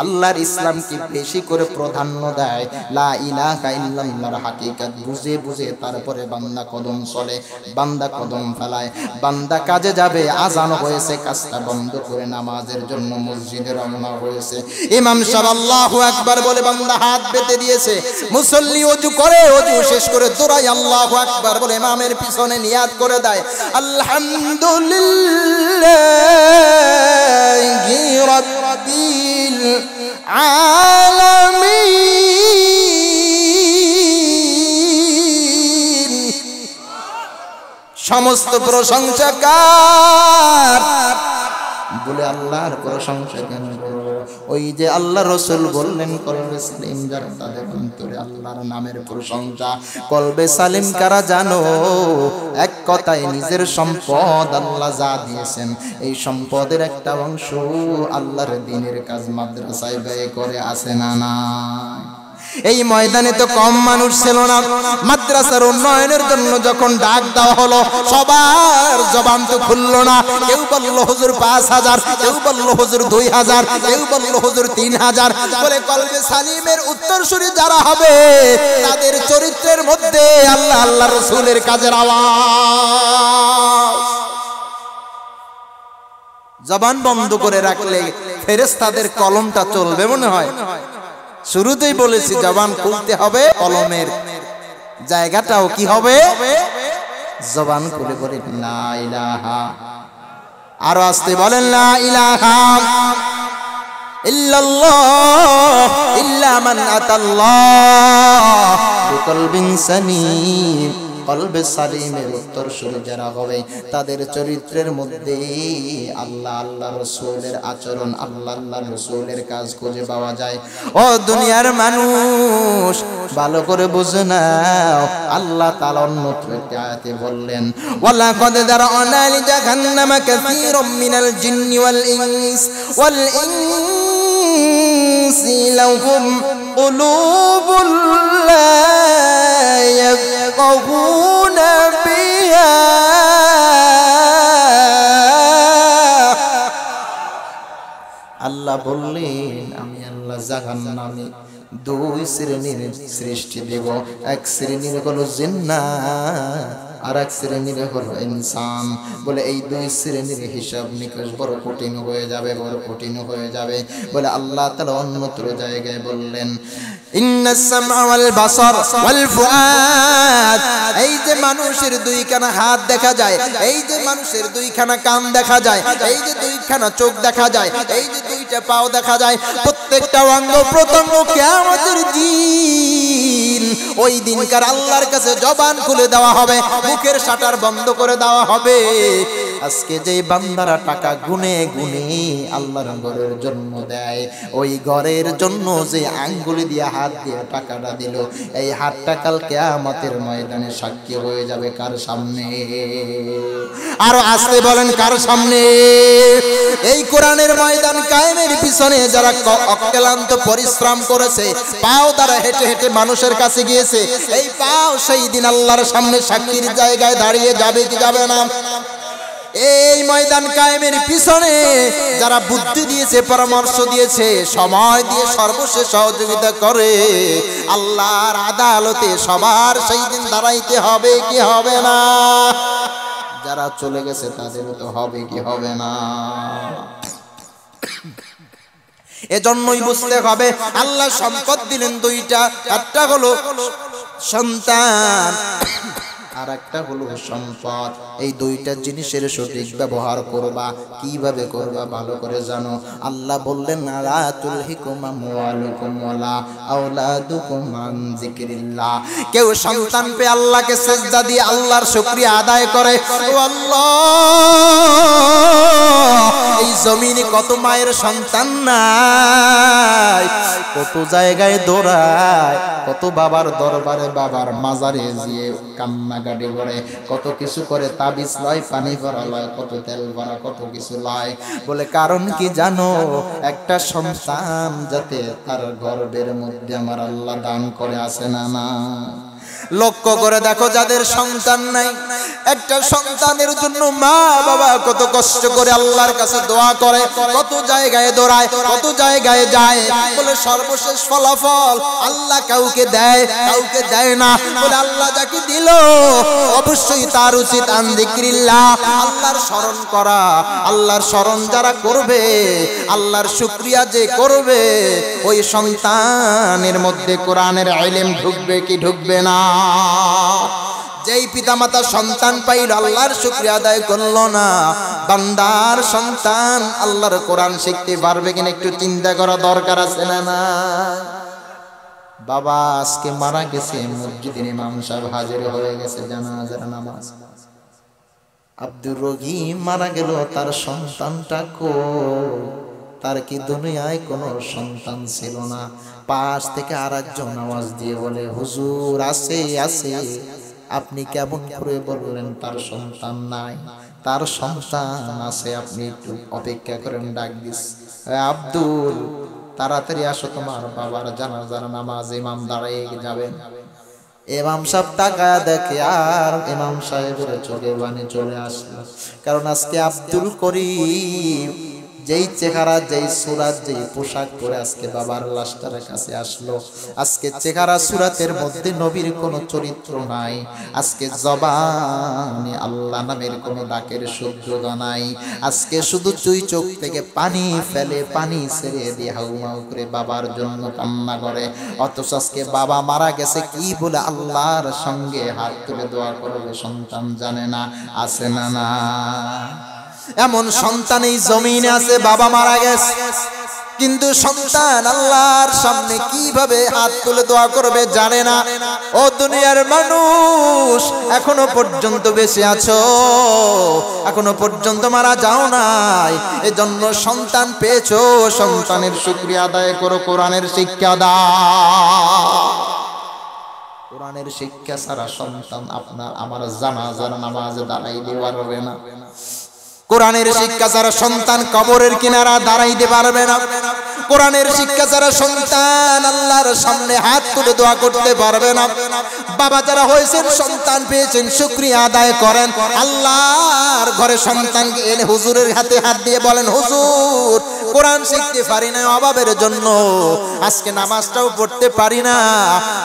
আল্লাহর ইসলামকে বেশি করে প্রাধান্য দেয়। লা ইলাহা ইল্লাল্লাহর হাকিকত বুঝে বুঝে তারপরে বান্দা কদম চলে, বান্দা কদম ফেলায়, বান্দা কাজে যাবে, আজান হয়েছে, কাজটা বন্ধ করে নামাজের জন্য মসজিদে রওনা হয়েছে। ইমাম সাহেব আল্লাহু আকবার বলে বান্দা হাত পেতে দিয়েছে, মুসল্লি ওযু করে, ওযু শেষ করে দৌড়ায় আল্লাহু আকবার বলে ইমামের পিছনে নিয়াত করে দেয়, আলহামদুলিল্লাহি রাব্বিল আলামিন। সমস্ত প্রশংসা কার? বলে আল্লাহর প্রশংসা কেন করব? ওই যে আল্লাহ রাসূল বললেন কলবে সালিম যারা, তাদের অন্তরে আল্লাহর নামের প্রশংসা। কলবে সালিম কারা জানো? এক কথায় নিজের সম্পদ আল্লাহ যা দিয়েছেন, এই সম্পদের একটা অংশ আল্লাহর দ্বীনের কাজ মাদ্রাসায় ব্যয় করে, আছে না না? এই ময়দানে তো কম মানুষ ছিল না। মাদ্রাসার উন্নয়নের জন্য যখন ডাক দেওয়া হলো, সবার জবান তো খুললো না। কেউ বলল হুজুর 5000, কেউ বলল হুজুর 2000, কেউ বলল হুজুর 3000। বলে কলবে সালিমের উত্তরসূরি যারা হবে, তাদের চরিত্রের মধ্যে আল্লাহ আল্লাহ রাসূলের কাজের আওয়াজ। জবান বন্ধ করে রাখলে ফেরেশতাদের কলমটা চলবে মনে হয়। শুরুতেই বলেছি জবান খুলতে হবে, কলমের জায়গাটাও কি হবে? জবান খুলে বলে লা ইলাহা। আরো আসতে বলেন লা ইলাহা ইল্লাল্লাহ ইল্লা মান আতাল্লাহ বিকলবিন সালিম। কলবে সালিমের উত্তরসূরি যারা হবে, তাদের চরিত্রের মধ্যে আল্লাহ আল্লাহ রাসূলের আচরণ, আল্লাহ আল্লাহ রাসূলের কাজ খুঁজে পাওয়া যায়। ও দুনিয়ার মানুষ, ভালো করে বুঝে নাও, আল্লাহ তাআলা অন্যত্র আয়াতে বললেন, ওয়ালাকাদ যারা'না লিজাহান্নামা কাসীরাম মিনাল জিন্নি ওয়াল ইনসি লাহুম কুলুবুল লা ইয়াফকাহুনা বিহা। আল্লাহ বললেন, আমি আল্লাহ জাহান্নামে দুই শ্রেণীর সৃষ্টি দেব। এক শ্রেণীর হলো জিন্নাত, আর এক শ্রেণীর হলো ইনসান। বলে এই দুই শ্রেণীর হিসাব নিকাশ বড় কঠিন হয়ে যাবে, বড় কঠিন হয়ে যাবে। বলে আল্লাহ তাআলা অন্যত্র জায়গায় বললেন, ইন্নাস সামআ ওয়াল বাসার ওয়াল ফুআদ। এই যে মানুষের দুইখানা হাত দেখা যায়, এই যে মানুষের দুইখানা কান দেখা যায়, এই যে দুইখানা চোখ দেখা যায়, এই যে দুইটা পাও দেখা যায়, প্রত্যেকটা অঙ্গ প্রত্যঙ্গ কিয়ামতের দিন, ওই দিনকার আল্লাহর কাছে জবান খুলে দেওয়া হবে, মুখের শাটার বন্ধ করে দেওয়া হবে। আজকে যে বান্দারা টাকা গুনে গুনে আল্লাহর ঘরের জন্য দেয়, ওই ঘরের জন্য যে আঙ্গুলি দিয়ে হাত দিয়ে টাকাটা দিল, এই হাতটা কাল কিয়ামতের ময়দানে সাক্ষী হয়ে যাবে কার সামনে? আরো আসতে বলেন কার সামনে? এই কোরআনের ময়দান কায়েমের পিছনে যারা অক্লান্ত পরিশ্রম করেছে, পাও দ্বারা হেঁটে হেঁটে মানুষের কাছে গিয়েছে, এই পাও সেই দিন আল্লাহর সামনে সাক্ষীর জায়গায় দাঁড়িয়ে যাবে কি যাবে না? এই ময়দান কায়েমের পিছনে যারা বুদ্ধি দিয়েছে, পরামর্শ দিয়েছে, সময় দিয়ে সর্বশেষ সহযোগিতা করে, আল্লাহর আদালতে সবার সেই দিন দাঁড়াইতে হবে কি হবে না? যারা চলে গেছে তাদেরও তো হবে কি হবে না? এজন্যই বুঝতে হবে, আল্লাহ সম্পদ দিলেন দুইটা, একটা হলো সন্তান, আর একটা হলো সম্পদ। এই দুইটা জিনিসের সঠিক ব্যবহার করবা। কিভাবে করবা ভালো করে জানো। আল্লাহ বললেন, লা তুলহিকুম আমওয়ালুকুম ওয়ালা আওলাদুকুম আন যিকরিল্লাহ। কেউ সন্তান পেয়ে আল্লাহকে সিজদা দিয়ে আল্লাহর শুকরিয়া আদায় করে, ও আল্লাহ, এই জমিনে কত মায়ের সন্তান নাই, কত জায়গায় দৌড়ায়, কত বাবার দরবারে বাবার মাজারে গিয়ে কান্নাকাটি করে, কত কিছু করে, তাবিজ লয়, পানি ভরা লয়, কত তেল ভরা, কত কিছু লয়। বলে কারণ কি জানো? একটা সন্তান যাতে তার গর্ভের মধ্যে আমার আল্লাহ দান করে, আছে না না? লক্ষ্য করে দেখো, যাদের সন্তান নাই, একটা সন্তানের জন্য মা বাবা কত কষ্ট করে আল্লাহর কাছে দোয়া করে, কত জায়গায় দৌড়ায়, কত জায়গায় যায়। বলে সর্বশেষ ফলাফল আল্লাহ কাউকে দেয়, কাউকে দেয় না। বলে আল্লাহ যাকে দিল অবশ্যই তার উচিত আনজিক্রিল্লাহ, আল্লাহর স্মরণ করা। আল্লাহর স্মরণ যারা করবে, আল্লাহর শুকরিয়া যে করবে, ওই সন্তানের মধ্যে কোরআনের ইলম ঢুকবে কি ঢুকবে না? যেই পিতামাতা সন্তান পাইল, আল্লাহর শুকরিয়া আদায় করলো না, বান্দার সন্তান আল্লাহর কোরআন শিখতে পারবে কিনা একটু চিন্তা করা দরকার, আছে না না? বাবা আজকে মারা গেছে, মসজিদের ইমাম সাহেব হাজির হয়ে গেছে জানাজার নামাজ। আব্দুর রহিম মারা গেল, তার সন্তানটা কই? তার কি দুনিয়ায় কোনো সন্তান ছিল না? পাশ থেকে আরেকজন আওয়াজ দিয়ে বলে, হুজুর আছে আছে। আপনি কেমন করে বললেন তার সন্তান নাই? তার সন্তান আছে, আপনি একটু অপেক্ষা করেন, ডাক দিস। আব্দুল, তাড়াতাড়ি আসো, তোমার বাবার জানাজার নামাজ ইমাম দাঁড়িয়ে যাবেন। ইমাম সাহেব তাকায়া দেখে, আর ইমাম সাহেবের চোখে পানি চলে আসলো। কারণ আজকে আব্দুল করিম যেই চেহারা, যেই সুরাত, যেই পোশাক পরে আজকে বাবার লাশটার কাছে আসলো, আজকে চেহারা সুরাতের মধ্যে নবীর কোনো চরিত্র নাই। আজকে জবানে আল্লাহ নামের কোনো ডাকের শুদ্ধতা নাই। আজকে শুধু দুই চোখ থেকে পানি ফেলে, পানি ছেড়ে দিয়ে হাউমাউ করে বাবার জন্য কান্না করে। অথচ আজকে বাবা মারা গেছে কি বলে আল্লাহর সঙ্গে হাত তুলে দোয়া করবে সন্তান জানে না, আছে না না? এমন সন্তান এই জমিনে আছে, বাবা মারা গেছে, কিন্তু সন্তান আল্লাহর সামনে কিভাবে হাত তুলে দোয়া করবে জানে না। ও দুনিয়ার মানুষ, এখনো পর্যন্ত বেঁচে আছো, এখনো পর্যন্ত মারা যাও নাই, এজন্য সন্তান পেয়েছো, সন্তানের শুকরিয়া আদায় করো, কোরআনের শিক্ষা দাও। কোরআনের শিক্ষা ছাড়া সন্তান আপনার আমার জানাজার নামাজে দাঁড়াইতে পারবে না। কোরআনের শিক্ষা ছাড়া সন্তান কবরের কিনারা দাঁড়াইতে পারবে না। কোরআনের শিক্ষা ছাড়া সন্তান আল্লাহর সামনে হাত তুলে দোয়া করতে পারবে না। বাবা যারা হয়েছেন, সন্তান পেয়েছেন, শুকরিয়া আদায় করেন। আল্লাহর ঘরে সন্তানকে এনে হুজুরের হাতে হাত দিয়ে বলেন, হুজুর কোরআন শিখতে পারি না অভাবের জন্য, আজকে নামাজটাও পড়তে পারি না,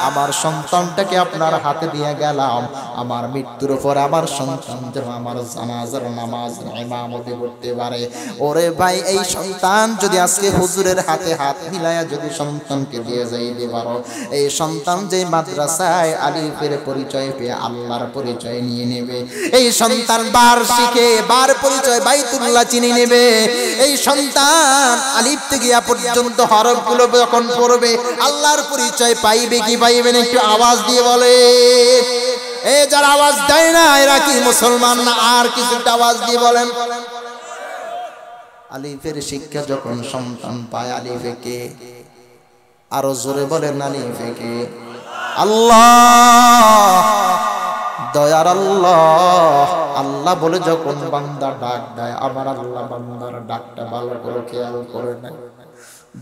আমার সন্তানটাকে আপনার হাতে দিয়ে গেলাম, আমার মৃত্যুর পর আমার সন্তান যেন আমার জানাজার নামাজ ইমামতি করতে পারে। ওরে ভাই, এই সন্তান যদি আজকে হুজুরের হাতে হাত মিলায়া যদি সন্তানকে দিয়ে যাইতে পারো, এই সন্তান যে মাদ্রাসায় আলিফের পরিচয় পেয়ে আল্লাহর পরিচয় নিয়ে নেবে, এই সন্তান বার শিখে বার পরিচয় বাইতুল্লাহ চিনে নেবে, এই সন্তান আলিফ থেকে ইয়া পর্যন্ত হরফগুলো যখন পড়বে আল্লাহর পরিচয় পাইবে কি পাইবে না? একটু আওয়াজ দিয়ে বলে। এই যারা আওয়াজ দেয় না এরা কি মুসলমান না? আর কিছুটা আওয়াজ দিয়ে বলেন। আলিফের শিক্ষা যখন সন্তান পায়, আলিফে কে? আরো জোরে বলেন, আলিফে কে? আল্লাহ, দয়ার আল্লাহ। আল্লাহ বলে যখন বান্দা ডাক দেয়, আমার আল্লাহ বান্দার ডাকটা ভালো করে খেয়াল করে না।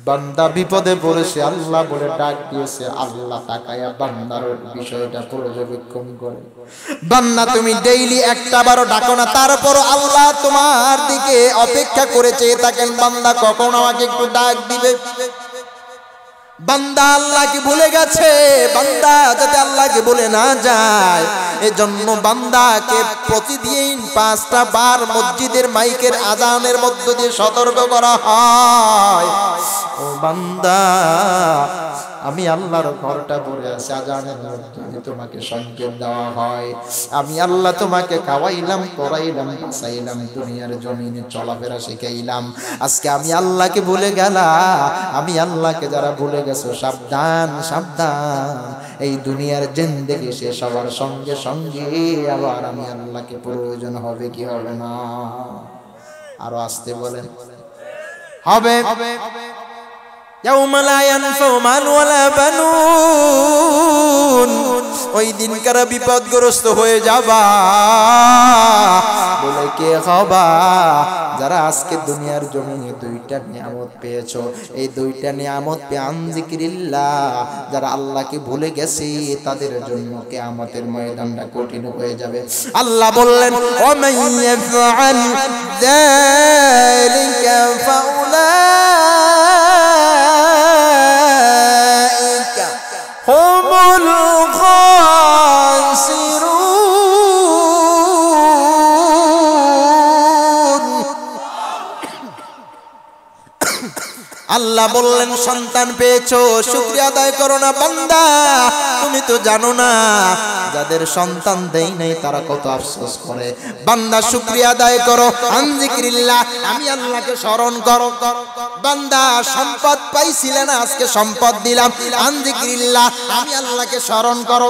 বান্দা বিপদে পড়েছে, আল্লাহ বলে ডাক দিয়েছে, আল্লাহ তাকায়া বান্দার বিষয়টা পর্যবেক্ষণ করে। বান্দা তুমি ডেইলি একটা বারো ডাকো না, তারপর আল্লাহ তোমার দিকে অপেক্ষা করে চেয়ে থাকেন, বান্দা কখন আমাকে একটু ডাক দিবে। বান্দা আল্লাহকে ভুলে গেছে, বান্দা যাতে আল্লাহকে ভুলে না যায়, এজন্য বান্দাকে প্রতিদিন 5টা বার মসজিদের মাইকের আজানের মধ্য দিয়ে সতর্ক করা হয়, ও বান্দা আমি আল্লাহর ঘরটা পড়ে আছি, আজানের মধ্যে তোমাকে সংকেত দেওয়া হয়, আমি আল্লাহ তোমাকে খাওয়াইলাম, করাইলাম, বাঁচাইলাম, দুনিয়ার জমিনে চলাফেরা শিখাইলাম। আজকে আমি আল্লাহকে ভুলে গেলাম, আমি আল্লাহকে যারা ভুলে গেছো সাবধান সাবধান, এই দুনিয়ার জিন্দেগি শেষ হওয়ার সঙ্গে সঙ্গে আবার আমি আল্লাহকে প্রয়োজন হবে কি হবে না? আরো আসতে বলেন, হবে। ইয়াউমা লা ইয়ানফাউ মাল ওয়ালা বানুন, ওই দিন কারা বিপদগ্রস্ত হয়ে যাবা, বলে কে হবা? যারা আজকে দুনিয়ার জমিনে দুইটা নিয়ামত পেয়েছো, এই দুইটা নিয়ামত পেয়ে আন যিকরিল্লাহ যারা আল্লাহকে ভুলে গেছে তাদের জন্য কিয়ামতের ময়দানটা কঠিন হয়ে যাবে। আল্লাহ বললেন ওয়া মান ইয়াফআল যালিকা ফাউলাইকা হুমুল খাসিরুন। আল্লাহ বললেন সন্তান পেয়েছো, শুকরিয়া আদায় করো না বান্দা, তুমি তো জানো না যাদের সন্তান দেই নাই তারা কত আফসোস করে। বান্দা শুকরিয়া আদায় করো, আন যিকরিল্লাহ আমি আল্লাহকে স্মরণ করো। বান্দা সম্পদ পাইছিলে না, আজকে সম্পদ দিলাম, আন যিকরিল্লাহ আমি আল্লাহকে স্মরণ করো।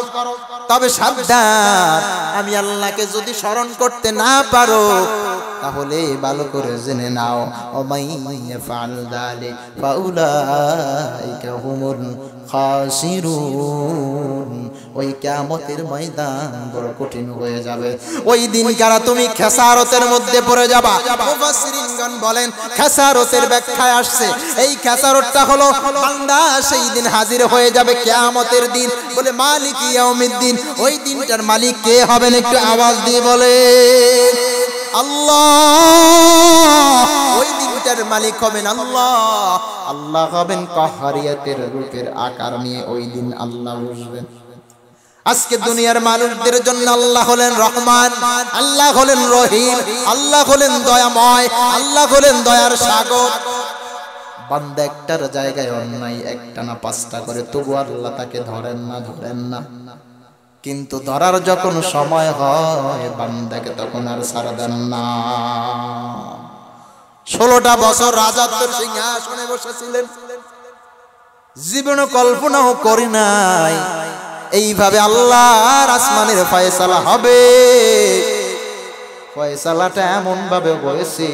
তবে সাবধান, আমি আল্লাহকে যদি স্মরণ করতে না পারো তাহলে ভালো করে জেনে নাও ওমাইয়াফআল যালিক ফাউলাইকা হুমুল খাসিরুন, ওই কিয়ামতের ময়দান বড় কঠিন হয়ে যাবে। ওই দিন কারা তুমি খেসারতের মধ্যে পড়ে যাবা। মুফাসসিরিনগণ বলেন খেসারতের ব্যাখ্যায় আসছে এই খেসারতটা হলো বান্দা সেই দিন হাজির হয়ে যাবে কিয়ামতের দিন, বলে মালিক ইয়াউমিদ্দিন, ওই দিনটার মালিক কে হবেন? একটু আওয়াজ দিয়ে বলে আল্লাহ। ওই দিনটার মালিক হবেন আল্লাহ। আল্লাহ হবেন কাহারিয়াতের রূপের আকার নিয়ে, ওই দিন আল্লাহ বসবেন। আজকে দুনিয়ার মানুষদের জন্য আল্লাহ হলেন রহমান, আল্লাহ হলেন রহিম, আল্লাহ হলেন দয়াময়, আল্লাহ হলেন দয়ার সাগর। বান্দা একটার জায়গায় অন্যায় একটা না পাঁচটা করে তবু আল্লাহ তাকে ধরেন না, কিন্তু ধরার যখন সময় হয় বান্দাকে তখন আর ছাড়া দেন না। 16টা বছর রাজত্বের সিংহাসনে বসেছিলেন, জীবনে কল্পনাও করি নাই এইভাবে আল্লাহর আসমানের ফয়সালা হবে। ফয়সালাটা এমন ভাবে হয়েছে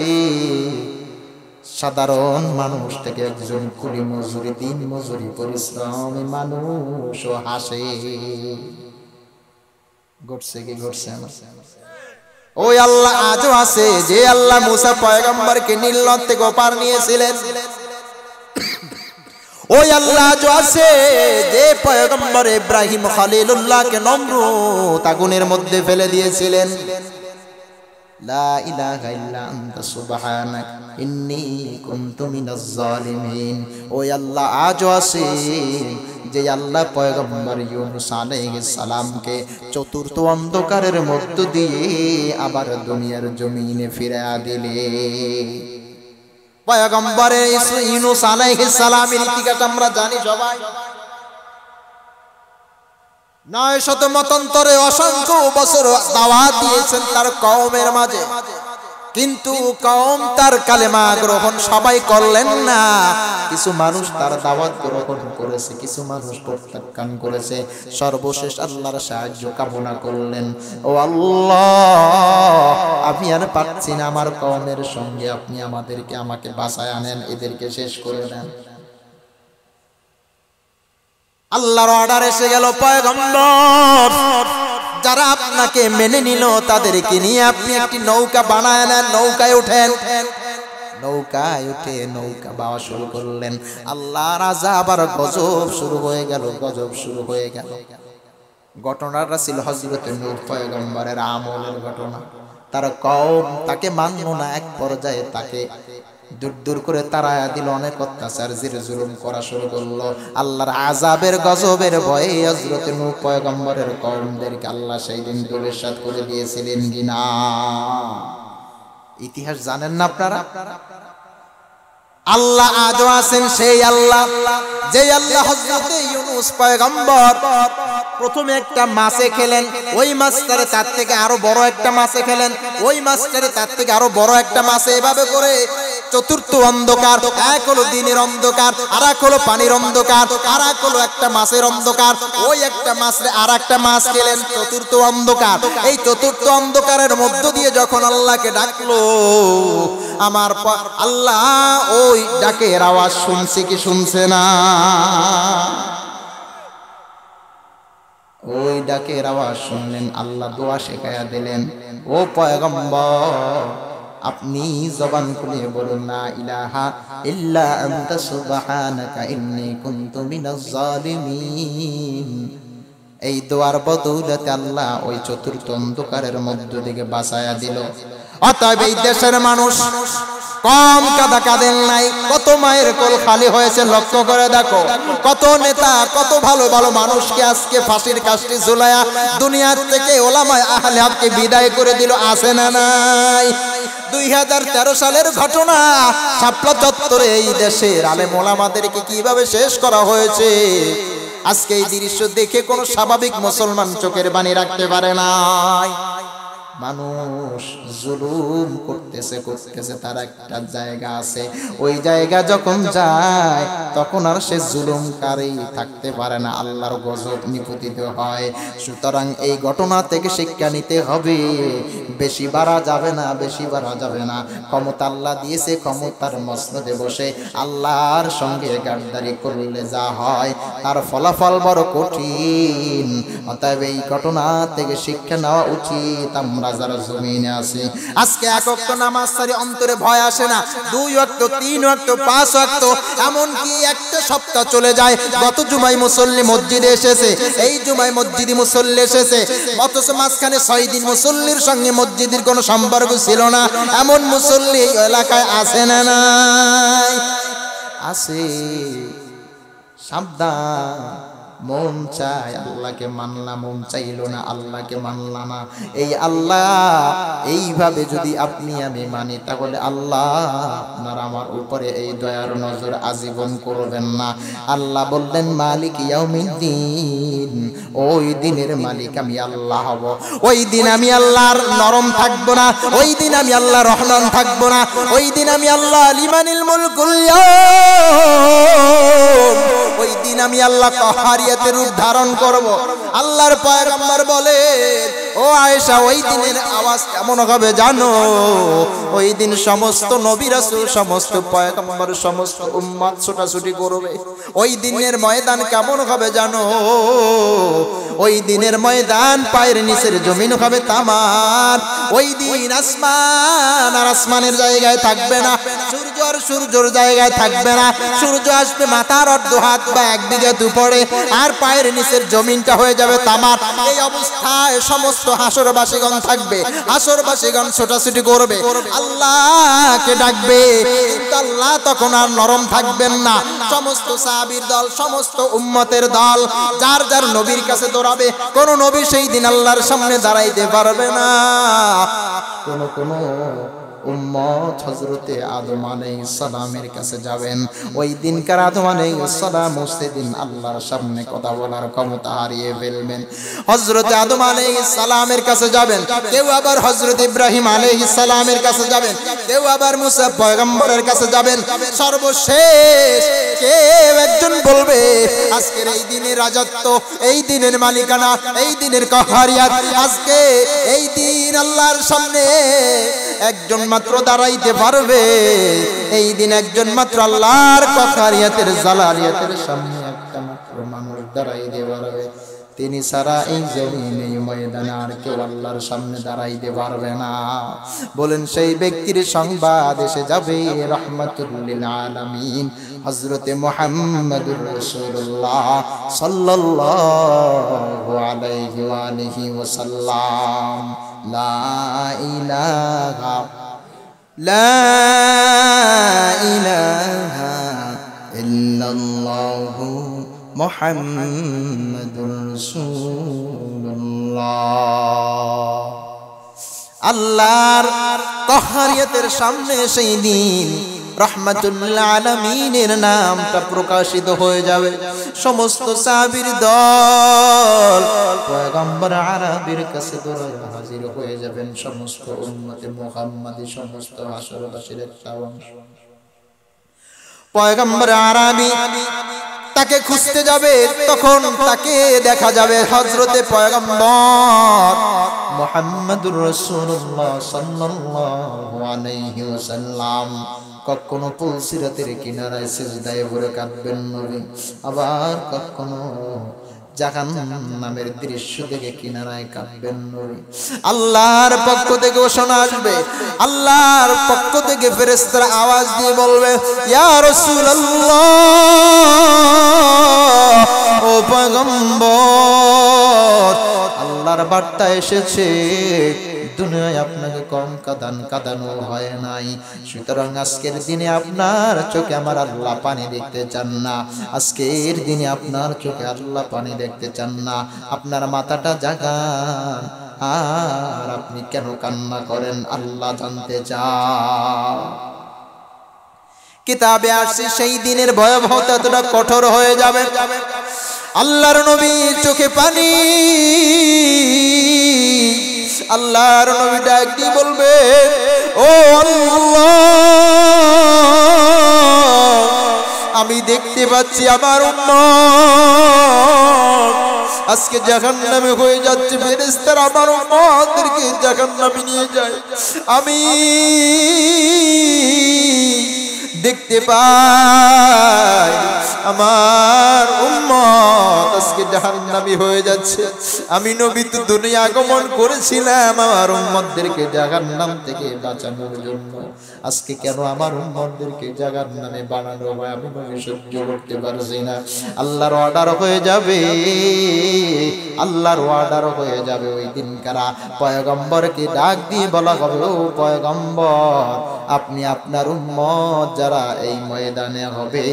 সাধারণ মানুষ থেকে একজন কুলি মজুরি দিন মজুরি পরিশ্রমী মানুষও হাসে। ঘটছে কি ঘটছে না? ওই আল্লাহ আজও আছে যে আল্লাহ মুসা পয়গম্বরকে নীল নদ থেকে ওপার নিয়েছিলেন, ওই আল্লাহ আজও আছে যে পয়গম্বর ইব্রাহিম খলিলুল্লাহকে নমরুদ আগুনের মধ্যে ফেলে দিয়েছিলেন। লা ইলাহা ইল্লা আনতা সুবহানাক ইন্নী কুনতু মিনাজ জালিমিন। ওই আল্লাহ আজও আছে যে আল্লাহ পয়গম্বর ইউনূস আলাইহিস সালামকে চতুর্থ অন্ধকারের মধ্য দিয়ে আবার দুনিয়ার জমিনে ফিরিয়ে দিলে। পয়গম্বর ইউনূস আলাইহিস সালামের ইতিহাস আমরা জানি সবাই। 900 মতান্তরে অসংখ্য বছর দাওয়াত দিয়েছেন তার কওমের মাঝে, কিন্তু কওম তার কালেমা গ্রহণ সবাই করলেন না। কিছু মানুষ তার দাওয়াত গ্রহণ করেছে, কিছু মানুষ প্রত্যাখ্যান করেছে। সর্বশেষ আল্লাহর সাহায্য কামনা করলেন, ও আল্লাহ আমি আর পারছি না আমার কওমের সঙ্গে, আপনি আমাকে বাঁচায় আনেন, এদেরকে শেষ করে দেন। আল্লাহর অর্ডার এসে গেল, পয়গম্বর যারা আপনাকে মেনে নিল তাদেরকে নিয়ে আপনি একটি নৌকা বানায় নেন, নৌকায় উঠেন। নৌকায় উঠে নৌকা বাওয়া শুরু করলেন। আল্লাহর আযাব আর গজব শুরু হয়ে গেল। ঘটনাটা ছিল হযরত নূহ পয়গম্বরের আমলের ঘটনা। তার কওম তাকে মানল না, এক পর্যায়ে তাকে দূর করে তাড়ায়া দিল, অনেক অত্যাচার জুলুম করা শুরু করলো। আল্লাহর আযাবের গজবের ভয়ে হযরত নূহ পয়গম্বরের কওমদেরকে আল্লাহ সেই দিন ধূলিসাৎ করে দিয়েছিলেন কিনা ইতিহাস জানেন না আপনারা? আল্লাহ আজও আছেন সেই আল্লাহ যে আল্লাহ হযরত ইউনূস ইউনূস পয়গম্বর প্রথমে একটা মাছে খেলেন, ওই মাছটারে তার থেকে আরো বড় একটা মাছে খেলেন, ওই মাছটারে তার থেকে আরো বড় একটা মাছে, এভাবে করে চতুর্থ অন্ধকার, এক হলো দিনের অন্ধকার, আর এক হলো পানির অন্ধকার, আর এক হলো একটা মাছের অন্ধকার, ওই একটা মাছরে আর একটা মাছ খেলেন, চতুর্থ অন্ধকার। এই চতুর্থ অন্ধকারের মধ্য দিয়ে যখন আল্লাহকে ডাকলো, আমার আল্লাহ ওই ডাকের আওয়াজ শুনছে কি শুনছে না? ওই ডাকের আওয়াজ শুনলেন, আল্লাহ দোয়া শেখায়া দিলেন, ও পয়গম্বর আপনি জবান খুলে বলুন লা ইলাহা ইল্লা আনতা সুবহানাকা ইন্নী কুনতু মিনাজ জালিমিন। এই দোয়ার বদৌলতে আল্লাহ ওই চতুর্থ অন্ধকারের মধ্য থেকে বাঁচায়া দিল। অতএব এই দেশের মানুষ কম কাঁদা কাঁদেন নাই, কত মায়ের কোল খালি হয়েছে লক্ষ্য করে দেখো। কত নেতা, কত ভালো ভালো মানুষকে আজকে ফাঁসির কাস্টে ঝুলায়া দুনিয়ার থেকে ওলামায়ে আহলে হককে বিদায় করে দিল, আছে না নাই? 2013 সালের ঘটনা, শাপলা চত্বরে এই দেশের আলেম ওলামাদেরকে কিভাবে শেষ করা হয়েছে। আজকে এই দৃশ্য দেখে কোন স্বাভাবিক মুসলমান চোখের বাণী রাখতে পারে না। মানুষ জুলুম করতেছে, তার একটা জায়গা আছে, ওই জায়গা যখন যায় তখন আর সে জুলুমকারী থাকতে পারে না, আল্লাহর গজব নিপতিত হয়। সুতরাং এই ঘটনা থেকে শিক্ষা নিতে হবে, বেশি বাড়া যাবে না, বেশি বাড়া যাবে না। ক্ষমতা আল্লাহ দিয়েছে, ক্ষমতার মসনদে বসে আল্লাহর সঙ্গে গাদ্দারি করলে যা হয় তার ফলাফল বড় কঠিন। অতএব এই ঘটনা থেকে শিক্ষা নেওয়া উচিত। আমরা যারা জমিনে আছি, আজকে এক ওয়াক্ত নামাজ সারি অন্তরে ভয় আসে না, 2 ওয়াক্ত 3 ওয়াক্ত 5 ওয়াক্ত, এমনকি একটা সপ্তাহ চলে যায়। গত জুমায় মুসল্লি মসজিদে এসেছে, এই জুমায় মসজিদে মুসল্লি এসেছে, অথচ মাঝখানে 6 দিন মুসল্লির সঙ্গে মসজিদের কোনো সম্পর্ক ছিল না, এমন মুসল্লি এই এলাকায় আছে না নাই? আছে। সাবধান, মন চায় আল্লাহকে মানলাম, মন চাইল না আল্লাহকে মানলাম না। এই আল্লাহ এইভাবে যদি আপনি আমি মানি, তাহলে আল্লাহ আপনার আমার উপরে এই দয়ার নজর আজীবন করবেন না। আল্লাহ বললেন মালিক ইয়াউমিদ্দিন, ওই দিনের মালিক আমি আল্লাহ হব। ওই দিন আমি আল্লাহর নরম থাকবো না, ওই দিন আমি আল্লাহ রহমান থাকবো না, ওই দিন আমি আল্লাহ লিমানিল মুলকুল ইয়াউম, ওই দিন আমি আল্লাহ কাহারিয়াতের রূপ ধারণ করব। আল্লাহর পয়গম্বর বলে, ও আয়েশা ওই দিনের আওয়াজ কেমন হবে জানো? ওই দিন সমস্ত নবী রাসূল, সমস্ত পয়গম্বর, সমস্ত উম্মত ছোটাছুটি করবে। ওই দিনের ময়দান কেমন হবে জানো? ওই দিনের ময়দান পায়ের নিচের জমিন হবে তামার। ওই দিন আসমান আর আসমানের জায়গায় থাকবে না, সূর্য আর সূর্যের জায়গায় থাকবে না। সূর্য আসবে মাথার অর্ধ হাত বা 1 বিঘা দুপরে, আর পায়ের নিচের জমিনটা হয়ে যাবে তামার। এই অবস্থায় সমস্ত হাসরবাসীগণ থাকবে, হাসরবাসীগণ ছোটাছুটি করবে, আল্লাহকে ডাকবে, কিন্তু আল্লাহ তখন আর নরম থাকবেন না। সমস্ত সাহাবীর দল, সমস্ত উম্মতের দল যার যার নবীর কাছে দৌড়াবে। কোন নবী সেই দিন আল্লাহর সামনে দাঁড়াইতে পারবে না। কোন উম্মত হযরতে আদম আলাইহিস সালামের কাছে যাবেন। ওই দিনকার আদম আলাইহিস সালাম সেদিন আল্লাহর সামনে কথা বলার ক্ষমতা হারিয়ে ফেলবেন। হযরতে আদম আলাইহিস সালামের কাছে যাবেন, কেউ আবার হযরত ইব্রাহিম আলাইহিস সালামের কাছে যাবেন, কেউ আবার মুসা পয়গম্বরের কাছে যাবেন। সর্বশেষ কেউ একজন বলবে, আজকের এই দিনের রাজত্ব, এই দিনের মালিকানা, এই দিনের কাহারিয়াত, আজকে এই দিন আল্লাহর সামনে একজন মাত্র দাঁড়াইতে পারবে। এই দিন একজন মাত্র আল্লাহর কাহারিয়াতের জালালিয়াতের সামনে একটা মাত্র মানুষ দাঁড়াইতে পারবে। তিনি ছাড়া এই জমিনে, এই ময়দানে আর কেউ আল্লাহর সামনে দাঁড়াইতে পারবে না। বলেন সেই ব্যক্তির সংবাদ এসে যাবে রাহমাতুল লিল আলামিন হযরতে মুহাম্মদুর রাসূলুল্লাহ সাল্লাল্লাহু আলাইহি ওয়া আলিহি ওয়াসাল্লাম। লা ইলাহা ইল্লাল্লাহু মুহাম্মাদুর রাসূলুল্লাহ। আল্লাহর কাহারিয়াতের সামনে সেই দিন রহমাতুল আলামিনের নামটা প্রকাশিত হয়ে যাবে। সমস্ত সাহাবীর দল পয়গম্বর আরবির কাছে দৌড়ে হাজির হয়ে যাবেন। সমস্ত উম্মতে মুহাম্মাদি, সমস্ত হাসরবাসীর একটা অংশ পয়গম্বর আরবি তাকে খুঁজতে যাবে। তখন তাকে দেখা যাবে হযরতে পয়গম্বর মুহাম্মদুর রাসূলুল্লাহ সাল্লাল্লাহু আলাইহি ওয়াসাল্লাম। কখনো পুলসিরাতের কিনারায় সিজদায় পড়ে কাঁদবেন নবী, আবার কখনো জাহান্নামের দৃশ্য দেখে কিনারায় কাঁদবেন নবী। আল্লাহর পক্ষ থেকে ঘোষণা আসবে, আল্লাহর পক্ষ থেকে ফেরেশতারা আওয়াজ দিয়ে বলবে, ইয়া রাসূলুল্লাহ, ও পয়গম্বর, আল্লাহর বার্তা এসেছে, দুনিয়ায় আপনাকে কম কাঁদানো হয় নাই, সুতরাং আজকের দিনে আপনার চোখে আমার আল্লাহ পানি দেখতে চান না। আজকের দিনে আপনার চোখে আল্লাহ পানি দেখতে চান না। আপনার মাথাটা জাগান, আর আপনি কেন কান্না করেন আল্লাহ জানতে চান। কিতাবে আসছে সেই দিনের ভয়াবহতা এতটা কঠোর হয়ে যাবে, আল্লাহর নবীর চোখে পানি। আল্লাহর নবী ডাক দিয়ে বলবে, ও আল্লাহ, আমি দেখতে পাচ্ছি আমার উম্মত আজকে জাহান্নামে হয়ে যাচ্ছে। ফেরেশতারা আমার উম্মতদেরকে জাহান্নামে নিয়ে যায়। আমি দেখতে পাই আমার উম্মত আজকে জাহান্নামী হয়ে যাচ্ছে। আমি নবী তো দুনিয়া আগমন করেছিলাম আমার উম্মতদেরকে জাহান্নাম থেকে বাঁচানোর জন্য। আজকে কেন আমার উম্মতদেরকে জাহান্নামে বানানো হয় আমি নবী সহ্য করতে পারছি না। আল্লাহর অর্ডার হয়ে যাবে, আল্লাহর অর্ডার হয়ে যাবে। ওই দিন কারা পয়গম্বরকে ডাক দিয়ে বলা হবে, ও পয়গম্বর, আপনি আপনার উম্মত যারা এই ময়দানে হবে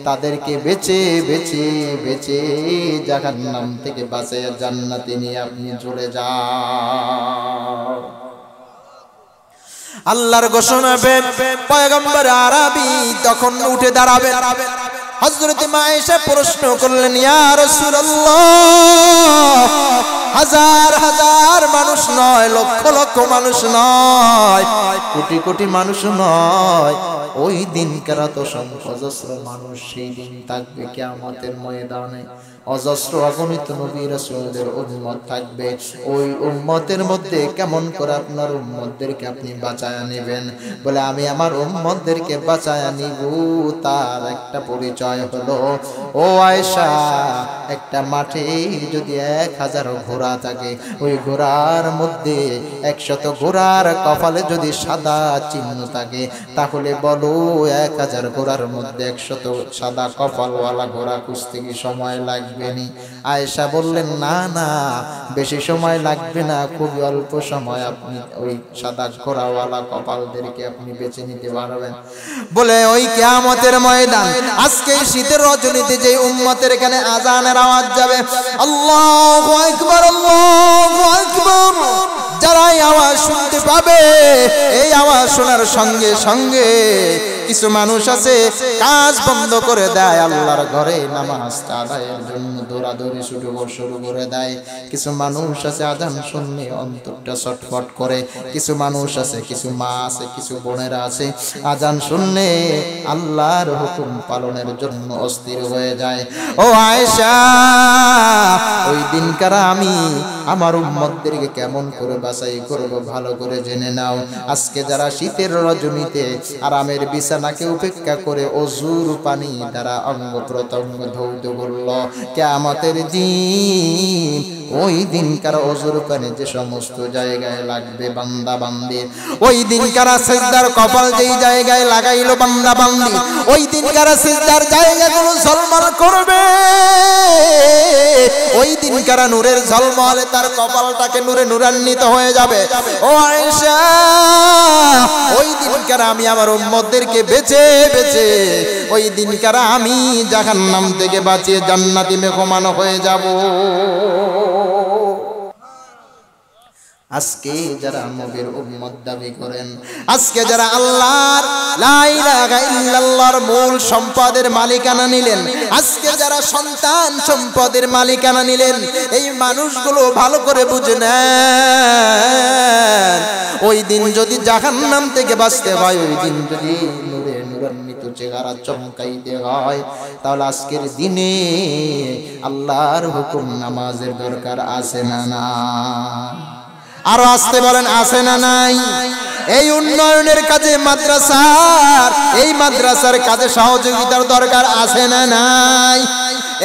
তাদেরকে বেছে বেছে বেছে জাহান্নাম থেকে বাঁচিয়ে জান্নাতে নিয়ে আপনি চলে যান। আল্লাহর ঘোষণা পেয়ে পয়গম্বর আরবি তখন উঠে দাঁড়াবেন। হযরত আয়েশা প্রশ্ন করলেন, ইয়া রাসূলুল্লাহ, হাজার হাজার মানুষ নয়, লক্ষ লক্ষ মানুষ নয়, কোটি কোটি মানুষ নয়, ওই দিন কারাতো অজস্র মানুষ সেই দিন থাকবে কিয়ামতের ময়দানে। অজস্র অগণিত নবী রাসূলদের উম্মত থাকবে। ওই উম্মতের মধ্যে কেমন করে আপনার উম্মতদেরকে আপনি বাঁচায়া নেবেন? বলে, আমি আমার উম্মতদেরকে বাঁচায়া নিব, তার একটা পরিচয় হলো, ও আয়েশা, একটা মাঠে যদি 1000 ঘোড়া থাকে, ওই ঘোড়ার মধ্যে 100 ঘোড়ার কপালে যদি সাদা চিহ্ন থাকে, তাহলে বলো 1000 ঘোড়ার মধ্যে 100 সাদা কপালওয়ালা ঘোড়া খুঁজতে কি সময় লাগবে? আয়েশা বললেন, না না, বেশি সময় লাগবে না, খুবই অল্প সময় আপনি ওই সাদা ঘোড়াওয়ালা কপালদেরকে আপনি বেছে নিতে পারবেন। বলে, ওই কিয়ামতের ময়দান, আজকে শীতের রজনীতে যে উম্মতের এখানে আজানের আওয়াজ যাবে, আল্লাহু আকবার, আল্লাহু আকবার, যারা এই আওয়াজ শুনতে পাবে, এই আওয়াজ শোনার সঙ্গে সঙ্গে কিছু মানুষ আছে কাজ বন্ধ করে দেয়, আল্লাহর ঘরে নামাজ আদায়ের জন্য দৌড়াদৌড়ি শুরু করে দেয়। কিছু মানুষ আছে আজান শুনলে অন্তরটা ছটফট করে। কিছু মানুষ আছে, কিছু মা আছে, কিছু বোনেরা আছে, আজান শুনলে আল্লাহর হুকুম পালনের জন্য অস্থির হয়ে যায়। ও আয়েশা, ওই দিনকার আমি আমার উম্মতদেরকে কেমন করে বাছাই করব ভালো করে জেনে নাও। আজকে যারা শীতের রজনীতে আরামের বিছানাকে উপেক্ষা করে অজুর পানি দ্বারা অঙ্গ প্রত্যঙ্গ ধৌত করল, কিয়ামতের দিন, ওই দিনকার অজুর পানি যে সমস্ত জায়গায় লাগবে বান্দা বান্দির, ওই দিনকার সিজদার কপাল যেই জায়গায় লাগাইলো বান্দা বান্দি, ওই দিনকার সিজদার জায়গাগুলো ঝলমল করবে। ওই দিনকার নূরের ঝলমলে তার কপালটাকে নূরে নূরান্বিত হয়ে যাবে। ও আয়েশা, ওই দিনকার আমি আমার উম্মতদেরকে বেছে বেছে, ওই দিনকার আমি জাহান্নাম থেকে বাঁচিয়ে জান্নাতি মেহমান হয়ে যাব। আজকে যারা নবীর উম্মত দাবি করেন, আজকে যারা আল্লাহর লা ইলাহা ইল্লাল্লাহর মূল সম্পদের মালিকানা নিলেন, আজকে যারা সন্তান সম্পদের মালিকানা নিলেন, এই মানুষগুলো ভালো করে বুঝে নেন, ওই দিন যদি জাহান্নাম থেকে বাঁচতে হয়, ওই দিন যদি নূরের নূরান্বিত চেহারা চমকাইতে হয়, তাহলে আজকের দিনে আল্লাহর হুকুম নামাজের দরকার আছে না না? আরো আসতে বলেন, আছে না নাই? এই উন্নয়নের কাজে মাদ্রাসার কাজে সহযোগিতার দরকার আছে না নাই?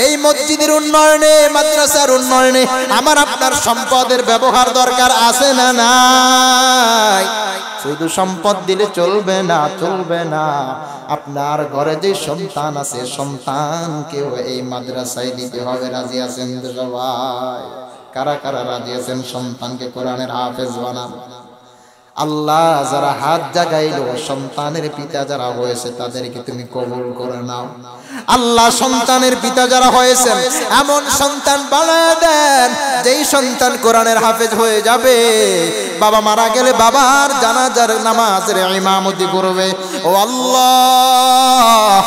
এই মসজিদের উন্নয়নে, মাদ্রাসার উন্নয়নে আমার আপনার সম্পদের ব্যবহার দরকার আছে না নাই? শুধু সম্পদ দিলে চলবে না, চলবে না। আপনার ঘরে যে সন্তান আছে, সন্তানকেও এই মাদ্রাসায় দিতে হবে। রাজি আছেন তো সবাই? কারা কারা রাজি আছেন সন্তানকে কোরআনের হাফেজ বানাবো? আল্লাহ যারা হাত জাগাইল, সন্তানের পিতা যারা হয়েছে তাদেরকে তুমি কবুল করে নাও। আল্লাহ সন্তানের পিতা যারা হয়েছেন এমন সন্তান বানায় দেন যেই সন্তান কোরআনের হাফেজ হয়ে যাবে, বাবা মারা গেলে বাবার জানাজার নামাজের ইমামতি করবে। ও আল্লাহ,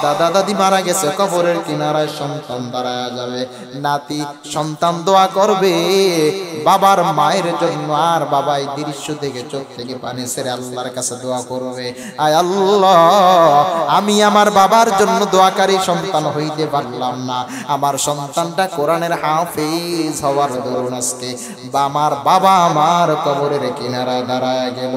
দাদা দাদি মারা গেছে, কবরের কিনারায় সন্তান দাঁড়ায় যাবে, নাতি সন্তান দোয়া করবে বাবার মায়ের জন্য, আর বাবা এই দৃশ্য দেখে চোখ থেকে পানি ছেড়ে আল্লাহর কাছে দোয়া করবে, আয় আল্লাহ, আমি আমার বাবার জন্য দোয়াকারী সন্তান হইতে পারলাম না, আমার সন্তানটা কোরআনের হাফেজ হওয়ার দরুন আজকে আমার বাবা আমার কবরের কিনারায় দাঁড়ায় গেল।